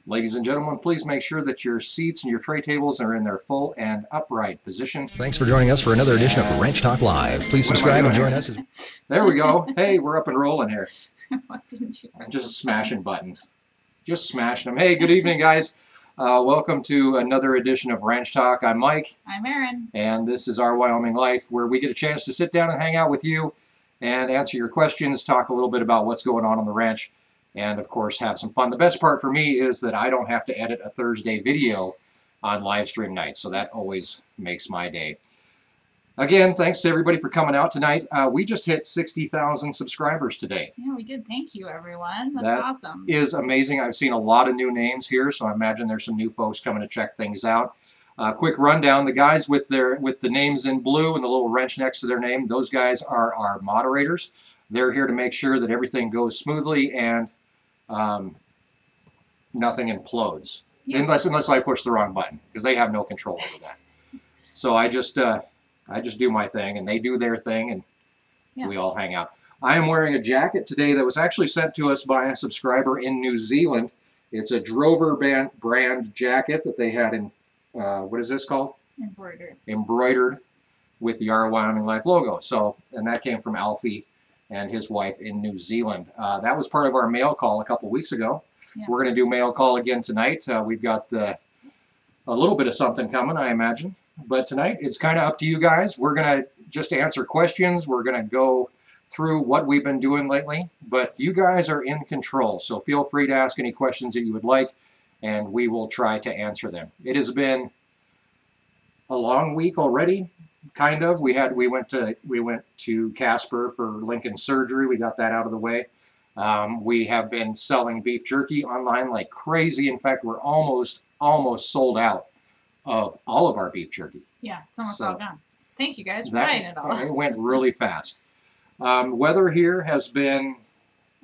Ladies and gentlemen, please make sure that your seats and your tray tables are in their full and upright position. Thanks for joining us for another edition of Ranch Talk Live. Please subscribe and join us. There we go. Hey, we're up and rolling here. What didn't you I'm just smashing buttons. Just smashing them. Hey, good evening, guys. Welcome to another edition of Ranch Talk. I'm Mike. I'm Erin. And this is our Wyoming Life, where we get a chance to sit down and hang out with you and answer your questions, talk a little bit about what's going on the ranch, and of course have some fun. The best part for me is that I don't have to edit a Thursday video on live stream nights, so that always makes my day. Again, thanks to everybody for coming out tonight. We just hit 60,000 subscribers today. Yeah, we did. Thank you, everyone. That's that awesome. Is amazing. I've seen a lot of new names here, so I imagine there's some new folks coming to check things out. Quick rundown: the guys with the names in blue and the little wrench next to their name, those guys are our moderators. They're here to make sure that everything goes smoothly and nothing implodes, yeah. unless I push the wrong button, because they have no control over that. So I just do my thing and they do their thing, and yeah. We all hang out. I am wearing a jacket today that was actually sent to us by a subscriber in New Zealand. It's a Drover brand jacket that they had in what is this called? Embroidered with the our Wyoming Life logo. So, and that came from Alfie and his wife in New Zealand. That was part of our mail call a couple weeks ago. Yeah. We're going to do mail call again tonight. We've got a little bit of something coming, I imagine. But tonight, it's kind of up to you guys. We're going to just answer questions. We're going to go through what we've been doing lately. But you guys are in control, so feel free to ask any questions that you would like, and we will try to answer them. It has been a long week already. Kind of. We went to Casper for Lincoln's surgery. We got that out of the way. We have been selling beef jerky online like crazy. In fact, we're almost sold out of all of our beef jerky. Yeah, it's almost all gone. Thank you guys for buying it all. It went really fast. Weather here has been...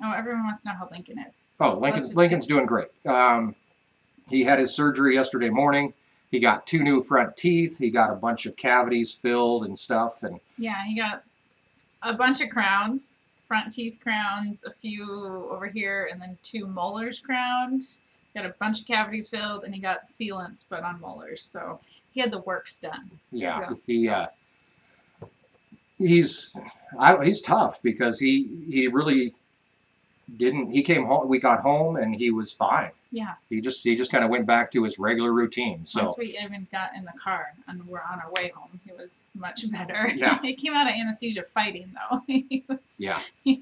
Oh, everyone wants to know how Lincoln is. So Lincoln's doing great. He had his surgery yesterday morning. He got 2 new front teeth. He got a bunch of cavities filled and stuff. And yeah, he got a bunch of crowns, front teeth crowns, a few over here, and then 2 molars crowned. Got a bunch of cavities filled, and he got sealants put on molars. So he had the works done. Yeah, so. He's tough because he really didn't. He came home. We got home, and he was fine. Yeah. He just kind of went back to his regular routine. So once we even got in the car and we're on our way home, he was much better. Yeah. He came out of anesthesia fighting though. He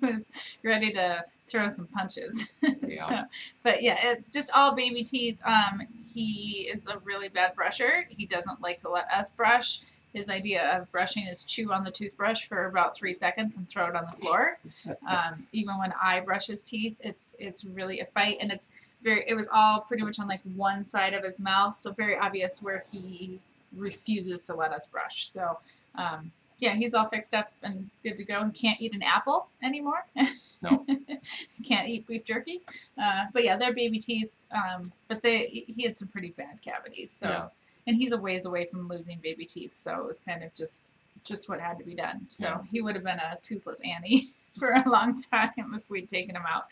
was ready to throw some punches. Yeah. So, but yeah, just all baby teeth. He is a really bad brusher. He doesn't like to let us brush. His idea of brushing is chew on the toothbrush for about 3 seconds and throw it on the floor. Even when I brush his teeth, it's really a fight, and it was all pretty much on like one side of his mouth, so very obvious where he refuses to let us brush. So yeah, he's all fixed up and good to go. He can't eat an apple anymore. No. He can't eat beef jerky. But yeah, they're baby teeth. But he had some pretty bad cavities. So yeah. And he's a ways away from losing baby teeth, so it was kind of just what had to be done. So yeah. He would have been a toothless Annie for a long time if we'd taken him out.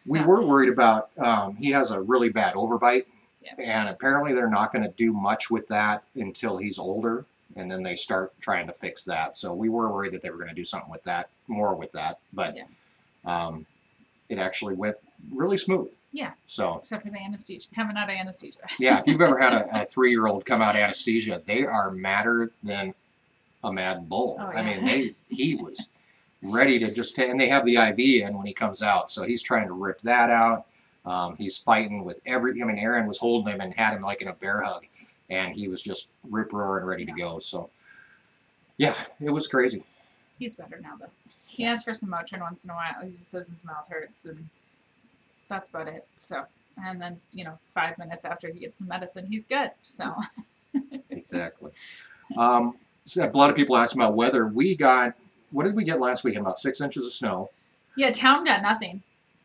We were worried about, he has a really bad overbite, yeah. And apparently they're not going to do much with that until he's older, and then they start trying to fix that. So we were worried that they were going to do something with that, but yeah. It actually went really smooth. Yeah. So except for the anesthesia, coming out of anesthesia. Yeah, if you've ever had a 3-year-old come out of anesthesia, they are madder than a mad bull. Oh, yeah. I mean, he was ready to just and they have the IV in when he comes out, so he's trying to rip that out. He's fighting with Erin was holding him and had him like in a bear hug, and he was just rip-roaring ready to go. So yeah, it was crazy. He's better now though. He asks for some Motrin once in a while. He just says his mouth hurts, and that's about it. So, and then 5 minutes after he gets some medicine, he's good. So exactly. So a lot of people ask about weather. What did we get last weekend? About 6 inches of snow. Yeah, town got nothing.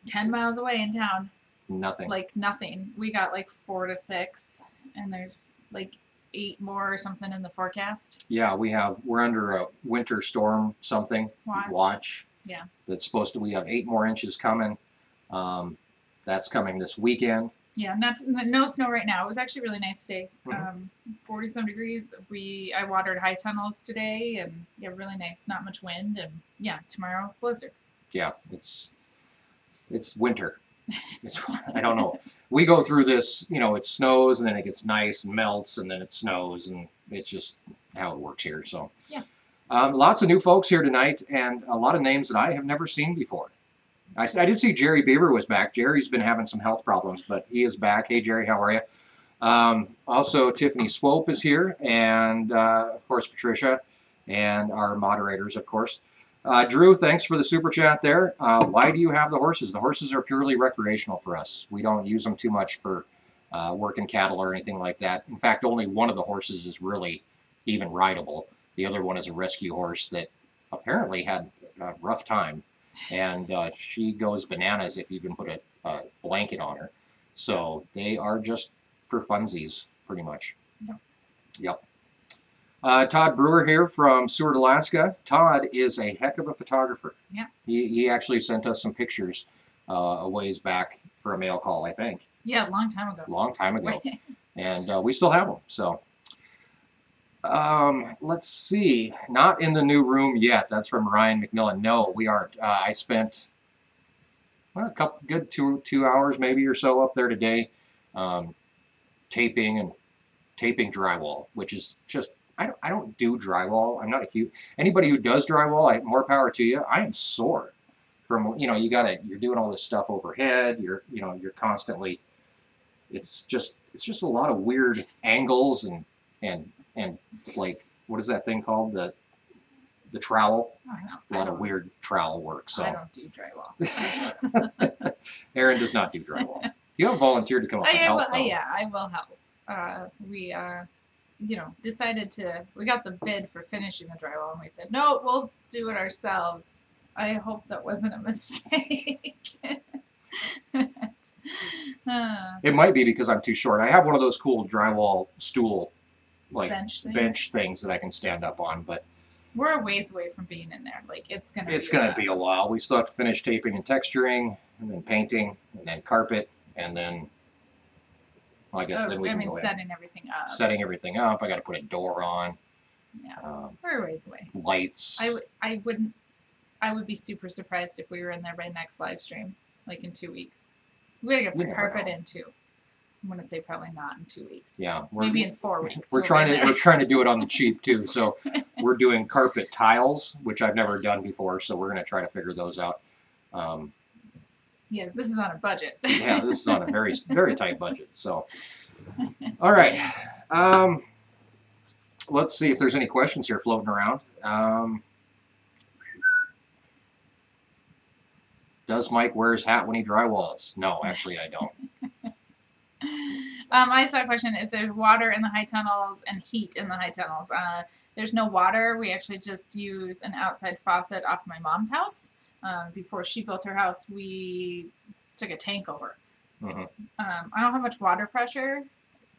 10 miles away in town. Nothing. Like nothing. We got like 4 to 6, and there's like 8 more or something in the forecast. Yeah, we're under a winter storm something watch. Yeah. We have 8 more inches coming. That's coming this weekend. Yeah, no snow right now. It was actually really nice today. 40-some degrees. I watered high tunnels today, and yeah, really nice. Not much wind, and yeah, tomorrow blizzard. Yeah, it's winter. I don't know. We go through this, it snows and then it gets nice and melts and then it snows, and it's just how it works here. So yeah. Lots of new folks here tonight, and a lot of names that I have never seen before. I did see Jerry Bieber was back. Jerry's been having some health problems, but he is back. Hey, Jerry, how are you? Also, Tiffany Swope is here, and of course, Patricia, and our moderators, of course. Drew, thanks for the super chat there. Why do you have the horses? The horses are purely recreational for us. We don't use them too much for working cattle or anything like that. In fact, only one of the horses is really even rideable. The other one is a rescue horse that apparently had a rough time. And she goes bananas if you can put a blanket on her. So they are just for funsies, pretty much. Yep. Todd Brewer here from Seward, Alaska. Todd is a heck of a photographer. Yeah. He actually sent us some pictures a ways back for a mail call, I think. Yeah, a long time ago. Long time ago. And we still have them. So let's see. Not in the new room yet. That's from Ryan McMillan. No, we aren't. I spent a couple good two hours maybe or so up there today, taping drywall, which is just I don't do drywall. I'm not a huge anybody who does drywall. More power to you. I am sore from you're doing all this stuff overhead. You're constantly. It's just a lot of weird angles and like, what is that thing called? The trowel? A lot of weird trowel work. So I don't do drywall. Erin does not do drywall. You have volunteered to come up and help, though. Yeah, I will help. We decided we got the bid for finishing the drywall, and we said, no, we'll do it ourselves. I hope that wasn't a mistake. It might be because I'm too short. I have one of those cool drywall stool bench things that I can stand up on, but we're a ways away from being in there. Like it's gonna be a while. We still have to finish taping and texturing, and then painting, and then carpet, and then then we can go setting everything up. Setting everything up. I got to put a door on. Yeah, we're a ways away. Lights. I would be super surprised if we were in there by next live stream, like in 2 weeks. We gotta get the carpet in too. I'm gonna say probably not in 2 weeks. Yeah, maybe in 4 weeks. We're trying to do it on the cheap too. So we're doing carpet tiles, which I've never done before. So we're gonna try to figure those out. Yeah, this is on a budget. Yeah, this is on a very very tight budget. So, all right. Let's see if there's any questions here floating around. Does Mike wear his hat when he drywalls? No, actually I don't. I saw a question if there's water in the high tunnels and heat in the high tunnels. There's no water. We actually just use an outside faucet off my mom's house. Before she built her house, we took a tank over. Mm-hmm. I don't have much water pressure,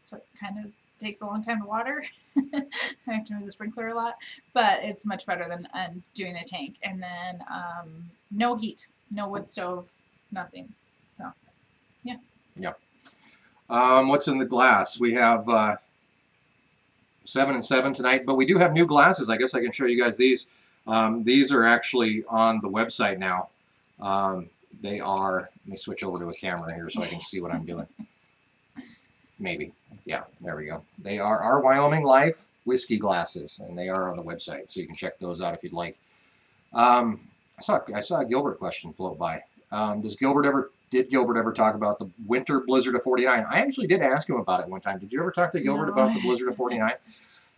so it kind of takes a long time to water. I have to move the sprinkler a lot, but it's much better than doing a tank. And then no heat, no wood stove, nothing. So, yeah. Yep. What's in the glass? We have 7 and 7 tonight, but we do have new glasses. I guess I can show you guys these. These are actually on the website now. They are, let me switch over to a camera here so I can see what I'm doing. Maybe. Yeah, there we go. They are our Wyoming Life whiskey glasses, and they are on the website, so you can check those out if you'd like. I saw a Gilbert question float by. Did Gilbert ever talk about the winter blizzard of 49? I actually did ask him about it one time. Did you ever talk to Gilbert about the blizzard of 49?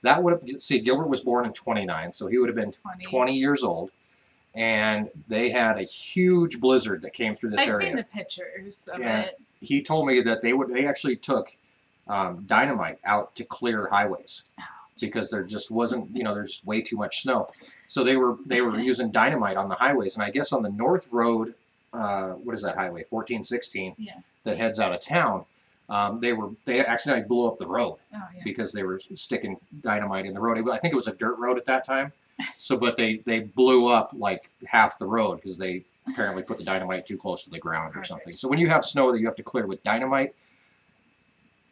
That would have, see, Gilbert was born in 29, so he would have been 20 years old. And they had a huge blizzard that came through this area. I've seen the pictures of it. He told me that they actually took dynamite out to clear highways. Because there just wasn't, there's way too much snow. So they were using dynamite on the highways. And I guess on the North Road, what is that highway, 1416, that heads out of town, they accidentally blew up the road because they were sticking dynamite in the road. I think it was a dirt road at that time. So, but they blew up like half the road because they apparently put the dynamite too close to the ground or something. So when you have snow that you have to clear with dynamite,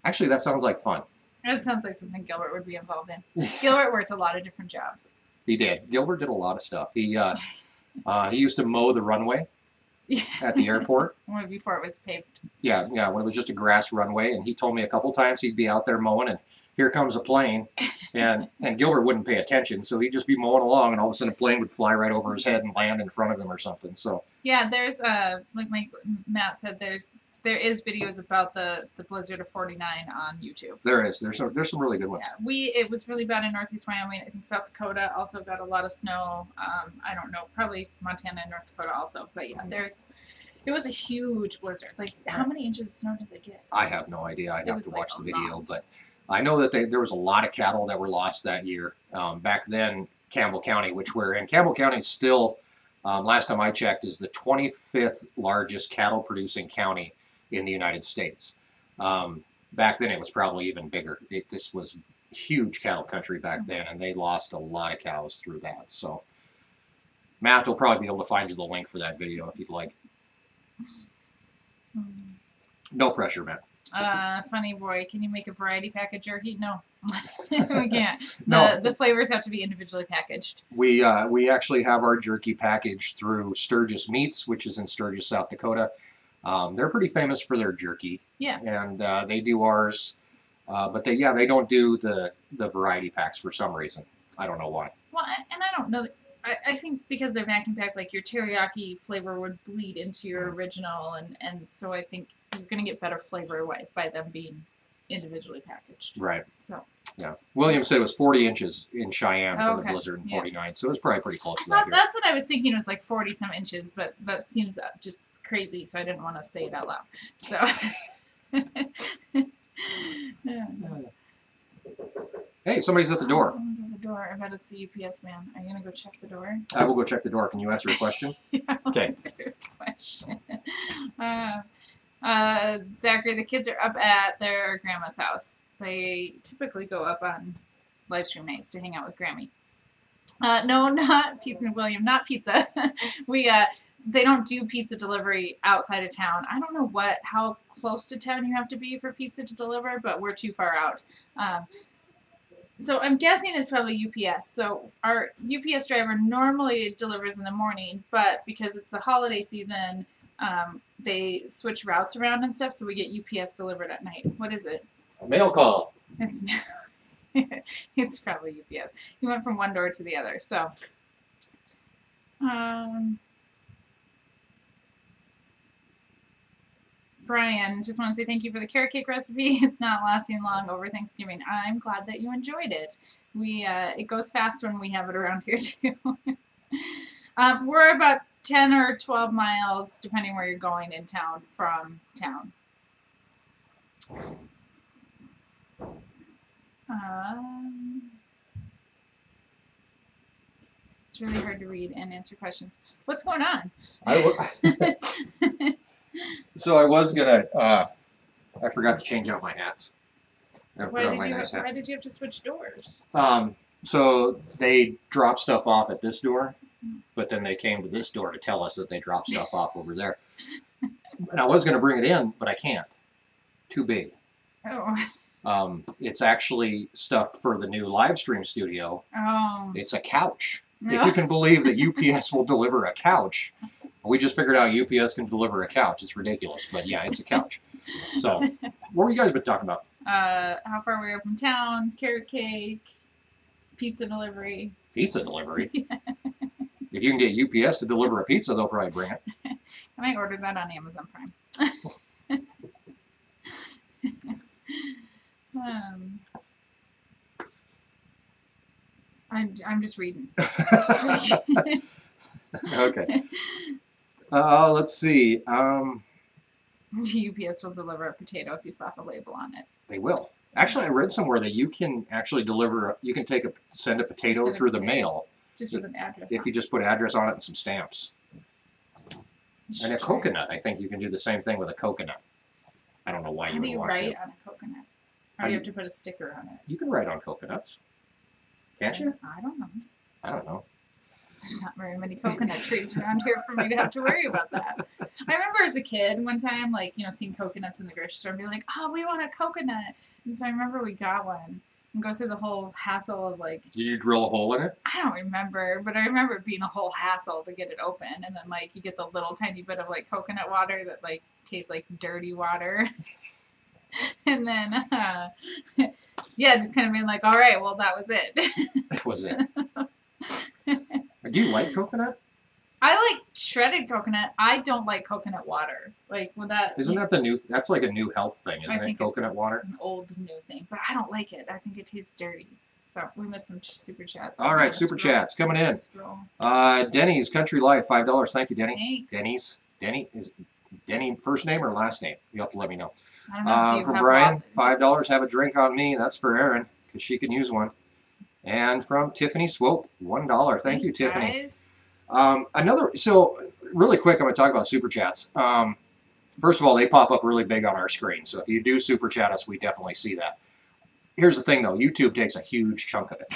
Actually, that sounds like fun. That sounds like something Gilbert would be involved in. Gilbert worked a lot of different jobs. He did. Gilbert did a lot of stuff. He used to mow the runway at the airport. Before it was paved. Yeah, when it was just a grass runway. And he told me a couple times he'd be out there mowing, and here comes a plane, and Gilbert wouldn't pay attention, so he'd just be mowing along, and all of a sudden a plane would fly right over his head and land in front of him or something. So yeah, there's like Matt said, there is videos about the blizzard of 49 on YouTube. there's some really good ones. Yeah, it was really bad in Northeast Wyoming. I think South Dakota also got a lot of snow. I don't know, probably Montana and North Dakota also. But yeah, it was a huge blizzard. Like, how many inches of snow did they get? I have no idea. I'd have to watch the video, lot. but I know that there was a lot of cattle that were lost that year. Back then, Campbell County, which we're in, Campbell County is still, last time I checked, is the 25th largest cattle producing county in the United States. Back then, it was probably even bigger. This was huge cattle country back then, and they lost a lot of cows through that. So Matt will probably be able to find you the link for that video if you'd like. No pressure, Matt. Funny boy, can you make a variety pack of jerky? No, we can't. No. The flavors have to be individually packaged. We actually have our jerky packaged through Sturgis Meats, which is in Sturgis, South Dakota. They're pretty famous for their jerky. Yeah. And they do ours, but they don't do the variety packs for some reason. I don't know why. Well, and I don't know. I think because they're vacuum packed, like your teriyaki flavor would bleed into your original, and so I think you're going to get better flavor by them being individually packaged. Right. So. Yeah. William said it was 40 inches in Cheyenne for the Okay. blizzard in 49, so it was probably pretty close to that Well, here. that's what I was thinking. It was like 40-some inches, but that seems just crazy, so I didn't want to say it out loud. So. Yeah. Hey, somebody's at the door. Someone's at the door. I bet it's the UPS man. Are you going to go check the door? I will go check the door. Can you answer a question? Yeah, I'll Okay. answer your question. Zachary, the kids are up at their grandma's house. They typically go up on live stream nights to hang out with Grammy. No, not pizza, William, not pizza. They don't do pizza delivery outside of town. I don't know how close to town you have to be for pizza to deliver, but we're too far out. So I'm guessing it's probably UPS. So our UPS driver normally delivers in the morning, but because it's the holiday season, they switch routes around and stuff, so we get UPS delivered at night. What is it? A mail call. It's it's probably UPS. He went from one door to the other. So, Brian, just want to say thank you for the carrot cake recipe. It's not lasting long over Thanksgiving. I'm glad that you enjoyed it. It goes fast when we have it around here too. We're about 10 or 12 miles, depending where you're going in town, from town. It's really hard to read and answer questions. What's going on? So I was gonna. I forgot to change out my hats. Why did you have to switch doors? So they drop stuff off at this door, but then they came to this door to tell us that they dropped stuff off over there. And I was gonna bring it in, but I can't. Too big. Oh. It's actually stuff for the new live stream studio. Oh. It's a couch. If you can believe that UPS will deliver a couch. We just figured out UPS can deliver a couch. It's ridiculous, but yeah, it's a couch. So, what have you guys been talking about? How far we are from town, carrot cake, pizza delivery. Pizza delivery? Yeah. If you can get UPS to deliver a pizza, they'll probably bring it. Can I order that on Amazon Prime? I'm just reading. Okay. Let's see. UPS will deliver a potato if you slap a label on it. They will. Actually, I read somewhere that you can actually send a potato through the mail. Just with an address. If you just put address on it and some stamps. And a coconut. I think you can do the same thing with a coconut. I don't know why you would want to. How do you write on a coconut? Or do you have to put a sticker on it? You can write on coconuts. Can't you? I don't know. I don't know. There's not very many coconut trees around here for me to have to worry about that. I remember as a kid one time, like, you know, seeing coconuts in the grocery store and being like, oh, we want a coconut. And so I remember we got one and go through the whole hassle of like. Did you drill a hole in it? I don't remember, but I remember it being a whole hassle to get it open. And then like you get the little tiny bit of like coconut water that like tastes like dirty water. And then, yeah, just kind of being like, all right, well, that was it. That was it. Do you like coconut? I like shredded coconut. I don't like coconut water. Like, with that. Isn't that the new, that's like a new health thing, isn't I it? think Coconut water? An old new thing. But I don't like it. I think it tastes dirty. So, we missed some super chats. All right, super chats coming in. Denny's Country Life, $5. Thank you, Denny. Thanks. Denny, is Denny first name or last name? You have to let me know. I don't know. Do you From have Brian, one? $5. Have a drink on me. That's for Erin, because she can use one. And from Tiffany Swope, $1. Thank you, Tiffany. Guys. So really quick, I'm going to talk about super chats. First of all, they pop up really big on our screen. So if you do super chat us, we definitely see that. Here's the thing, though. YouTube takes a huge chunk of it.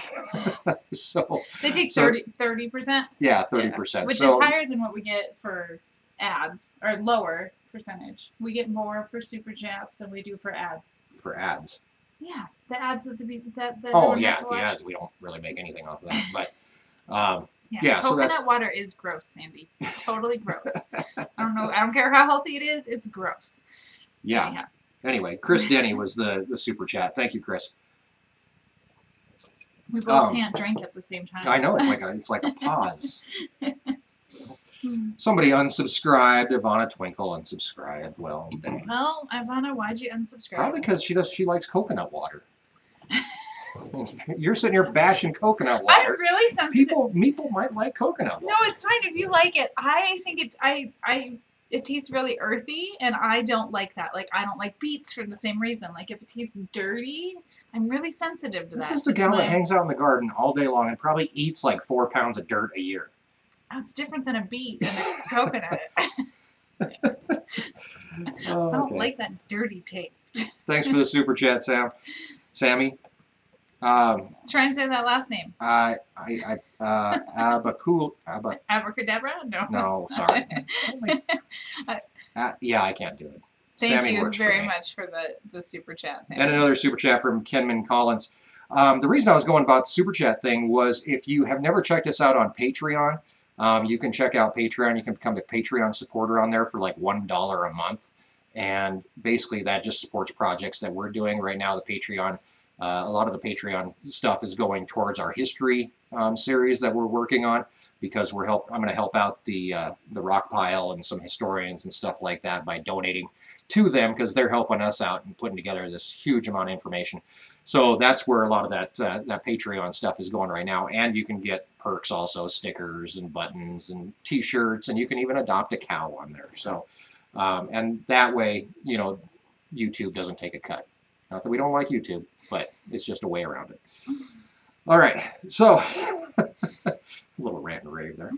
They take 30%? Yeah, 30%. Yeah, which is higher than what we get for ads, or lower percentage. We get more for super chats than we do for ads. For ads? Yeah, the ads that oh, yeah, the ads. We don't really make anything off of that. But, yeah, so coconut water is gross, Sandy. Totally gross. I don't know. I don't care how healthy it is. It's gross. Yeah. Anyhow. Anyway, Chris Denny was the super chat. Thank you, Chris. We both can't drink at the same time. I know, it's like a pause. Somebody unsubscribed. Ivana Twinkle unsubscribed. Well, dang. Well, Ivana, why'd you unsubscribe? Probably because she likes coconut water. You're sitting here bashing coconut water. I'm really sensitive. People might like coconut water. No, it's fine if you like it. I think it tastes really earthy, and I don't like that. Like, I don't like beets for the same reason. Like, if it tastes dirty, I'm really sensitive to that. This is the gal that hangs out in the garden all day long and probably eats like 4 pounds of dirt a year. That's different than a beet and a coconut. I don't like that dirty taste. Thanks for the super chat, Sammy. Try and say that last name. Abracadabra? No, sorry. Yeah, I can't do it. Thank Sammy you works for very me. much for the super chat, Sammy. And another super chat from Kenman Collins. The reason I was going about the super chat thing was if you have never checked us out on Patreon, you can check out Patreon. You can become a Patreon supporter on there for like $1 a month. And basically that just supports projects that we're doing right now. The Patreon, a lot of the Patreon stuff is going towards our history series that we're working on, because I'm going to help out the rock pile and some historians and stuff like that by donating to them, because they're helping us out and putting together this huge amount of information. So that's where a lot of that Patreon stuff is going right now. And you can get perks also, stickers and buttons and T-shirts, and you can even adopt a cow on there. So and that way, you know, YouTube doesn't take a cut. Not that we don't like YouTube, but it's just a way around it. All right, so a little rant and rave there.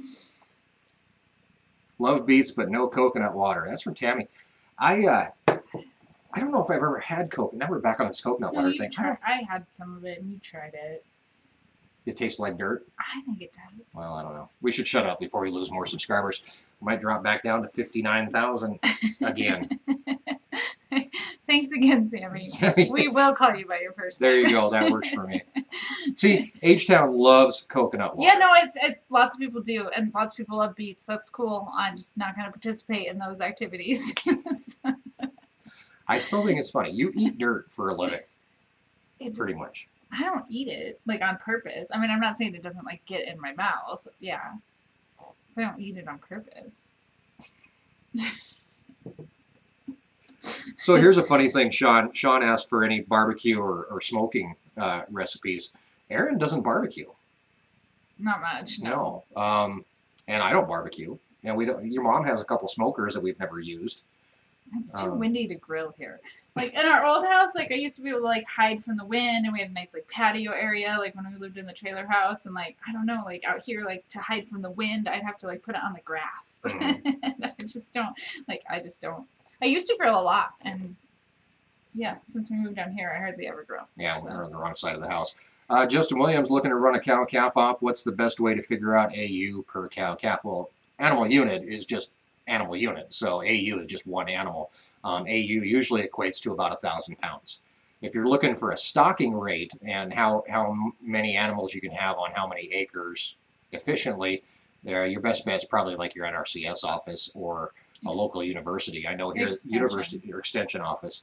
Love beets, but no coconut water. That's from Tammy. I don't know if I've ever had coconut. Now we're back on this coconut water thing. I had some of it, and you tried it. It tastes like dirt? I think it does. Well, I don't know. We should shut up before we lose more subscribers. We might drop back down to 59,000 again. Thanks again, Sammy. We will call you by your first name. There you go. That works for me. See, H-Town loves coconut water. Yeah, no, it's lots of people do, and lots of people love beets. That's cool. I'm just not going to participate in those activities. I still think it's funny. You eat dirt for a living, pretty much. I don't eat it, like, on purpose. I mean, I'm not saying it doesn't, like, get in my mouth. Yeah. But I don't eat it on purpose. So here's a funny thing, Sean. Sean asked for any barbecue or smoking recipes. Erin doesn't barbecue. Not much, no. And I don't barbecue. And we don't. Your mom has a couple smokers that we've never used. It's too windy to grill here. Like, in our old house, like, I used to be able to, like, hide from the wind, and we had a nice, like, patio area, like, when we lived in the trailer house, and, like, I don't know, like, out here, like, to hide from the wind, I'd have to, like, put it on the grass. Mm-hmm. And I just don't. I used to grill a lot, and, yeah, since we moved down here, I hardly ever grill. Yeah, so. we're on the wrong side of the house. Justin Williams looking to run a cow-calf op. What's the best way to figure out AU per cow-calf? Well, animal unit is just animal unit, so AU is just one animal. AU usually equates to about 1,000 pounds. If you're looking for a stocking rate and how many animals you can have on how many acres efficiently, your best bet is probably like your NRCS office or a local university. I know here at university, your extension office.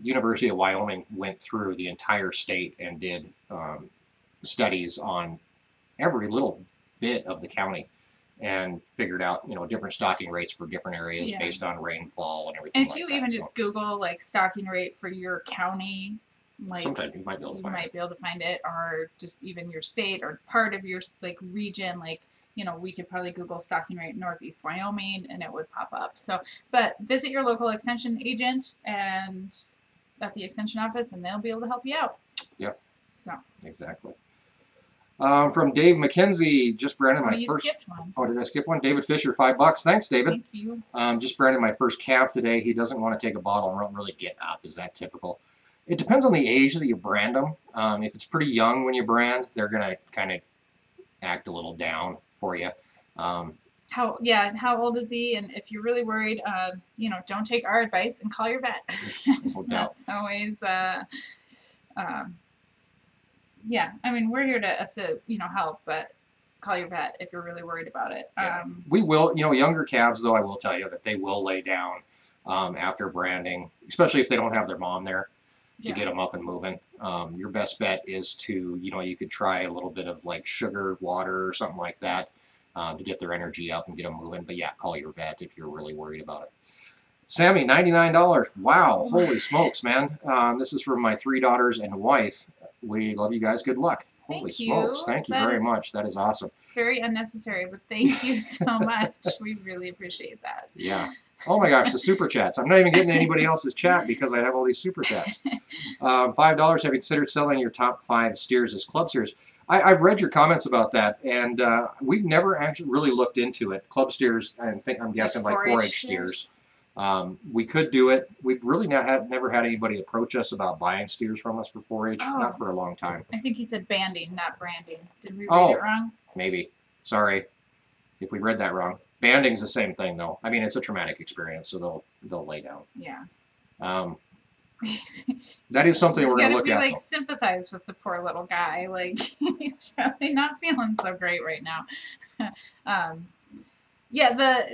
University of Wyoming went through the entire state and did studies on every little bit of the county and figured out, different stocking rates for different areas based on rainfall and everything. And if you even just Google like stocking rate for your county, like sometimes you might be able to find it, or just even your state or part of your like region, like. We could probably Google stocking rate Northeast Wyoming and it would pop up. So, but visit your local extension agent and at the extension office and they'll be able to help you out. Yep. So. Exactly. From Dave McKenzie, just branded my you first. Skipped one. Oh, did I skip one? David Fisher, $5. Thanks, David. Thank you. Just branded my first calf today. He doesn't want to take a bottle and won't really get up. Is that typical? It depends on the age that you brand them. If it's pretty young when you brand, they're gonna kind of act a little down for you. How old is he? And if you're really worried, don't take our advice and call your vet. That's always yeah, I mean, we're here to assist, help, but call your vet if you're really worried about it. We will, younger calves, though, I will tell you that they will lay down after branding, especially if they don't have their mom there to get them up and moving. Your best bet is to, you could try a little bit of like sugar, water, or something like that to get their energy up and get them moving. But yeah, call your vet if you're really worried about it. Sammy, $99. Wow, holy smokes, man. This is from my 3 daughters and wife. We love you guys. Good luck. Holy smokes. Thank you very much. That is awesome. Very unnecessary, but thank you so much. We really appreciate that. Yeah. Oh my gosh, the super chats. I'm not even getting anybody else's chat because I have all these super chats. $5. Have you considered selling your top 5 steers as club steers? I've read your comments about that, and we've never actually really looked into it. Club steers, I'm guessing like 4-H steers. We could do it. We've really never had anybody approach us about buying steers from us for 4-H, not for a long time. I think he said banding, not branding. Did we read it wrong? Maybe. Sorry if we read that wrong. Banding's the same thing, though. I mean, it's a traumatic experience, so they'll lay down. Yeah. That is something we're going to look at. Like sympathize with the poor little guy. Like he's probably not feeling so great right now. Yeah,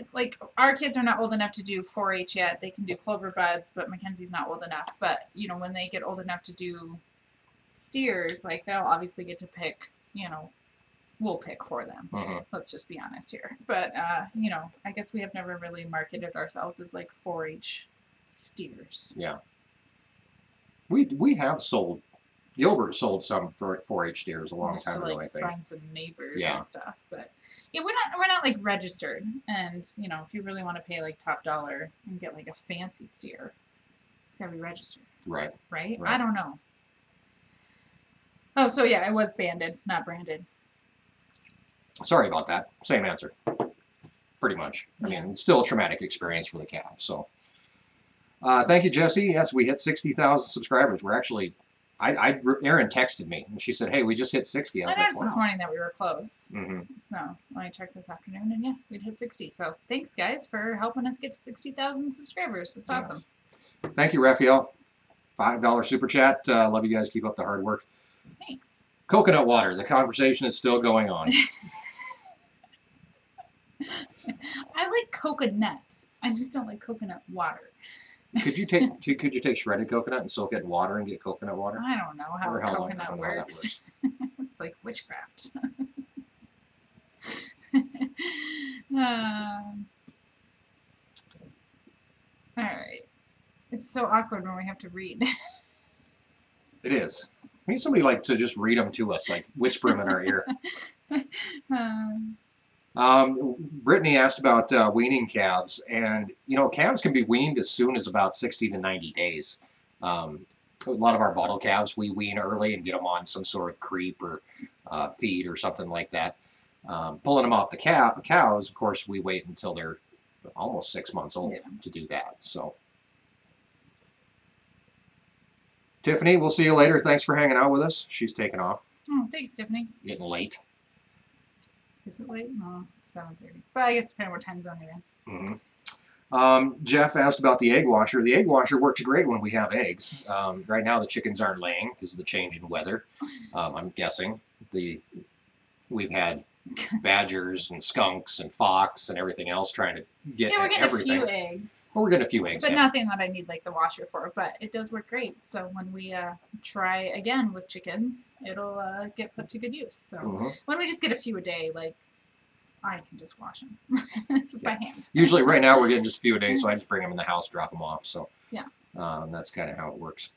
our kids are not old enough to do 4-H yet. They can do clover buds, but Mackenzie's not old enough. But when they get old enough to do steers, like they'll obviously get to pick. We'll pick for them. Let's just be honest here. But I guess we have never really marketed ourselves as like 4-H steers. Yeah. We have sold. Gilbert sold some for 4-H steers a long time ago, I think. Friends and neighbors and stuff, but. Yeah, we're not like registered, and if you really want to pay like top dollar and get like a fancy steer, it's gotta be registered. Right. I don't know. Oh, so yeah, it was banded, not branded. Sorry about that. Same answer. Pretty much. I mean, it's still a traumatic experience for the calf. So, thank you, Jesse. Yes, we hit 60,000 subscribers. We're actually. Erin texted me and she said, "Hey, we just hit 60." I noticed this morning that we were close. Mm-hmm. So I checked this afternoon, and we'd hit 60. So thanks, guys, for helping us get to 60,000 subscribers. That's awesome. Thank you, Raphael. $5 super chat. Love you guys. Keep up the hard work. Thanks. Coconut water. The conversation is still going on. I like coconut. I just don't like coconut water. Could you take shredded coconut and soak it in water and get coconut water? I don't know how coconut works. It's like witchcraft. All right. It's so awkward when we have to read. It is. We need somebody to just read them to us, like whisper them in our ear. Brittany asked about weaning calves, and calves can be weaned as soon as about 60 to 90 days. A lot of our bottle calves we wean early and get them on some sort of creep or feed or something like that. Pulling them off the cows, of course, we wait until they're almost 6 months old to do that. So Tiffany, we'll see you later. Thanks for hanging out with us. She's taking off. Oh, thanks, Tiffany. Getting late. Is it late? No, it's 7:30. But I guess depending what time zone you're in. Jeff asked about the egg washer. The egg washer works great when we have eggs. Right now the chickens aren't laying because of the change in weather. I'm guessing we've had badgers and skunks and fox and everything else trying to get we're getting everything. a few eggs. Well, we're getting a few eggs, But yeah. nothing that I need like the washer for. But it does work great. So when we try again with chickens, it'll get put to good use. So when we just get a few a day, like I can just wash them by hand. Usually, right now we're getting just a few a day, so I just bring them in the house, drop them off. So yeah, that's kind of how it works.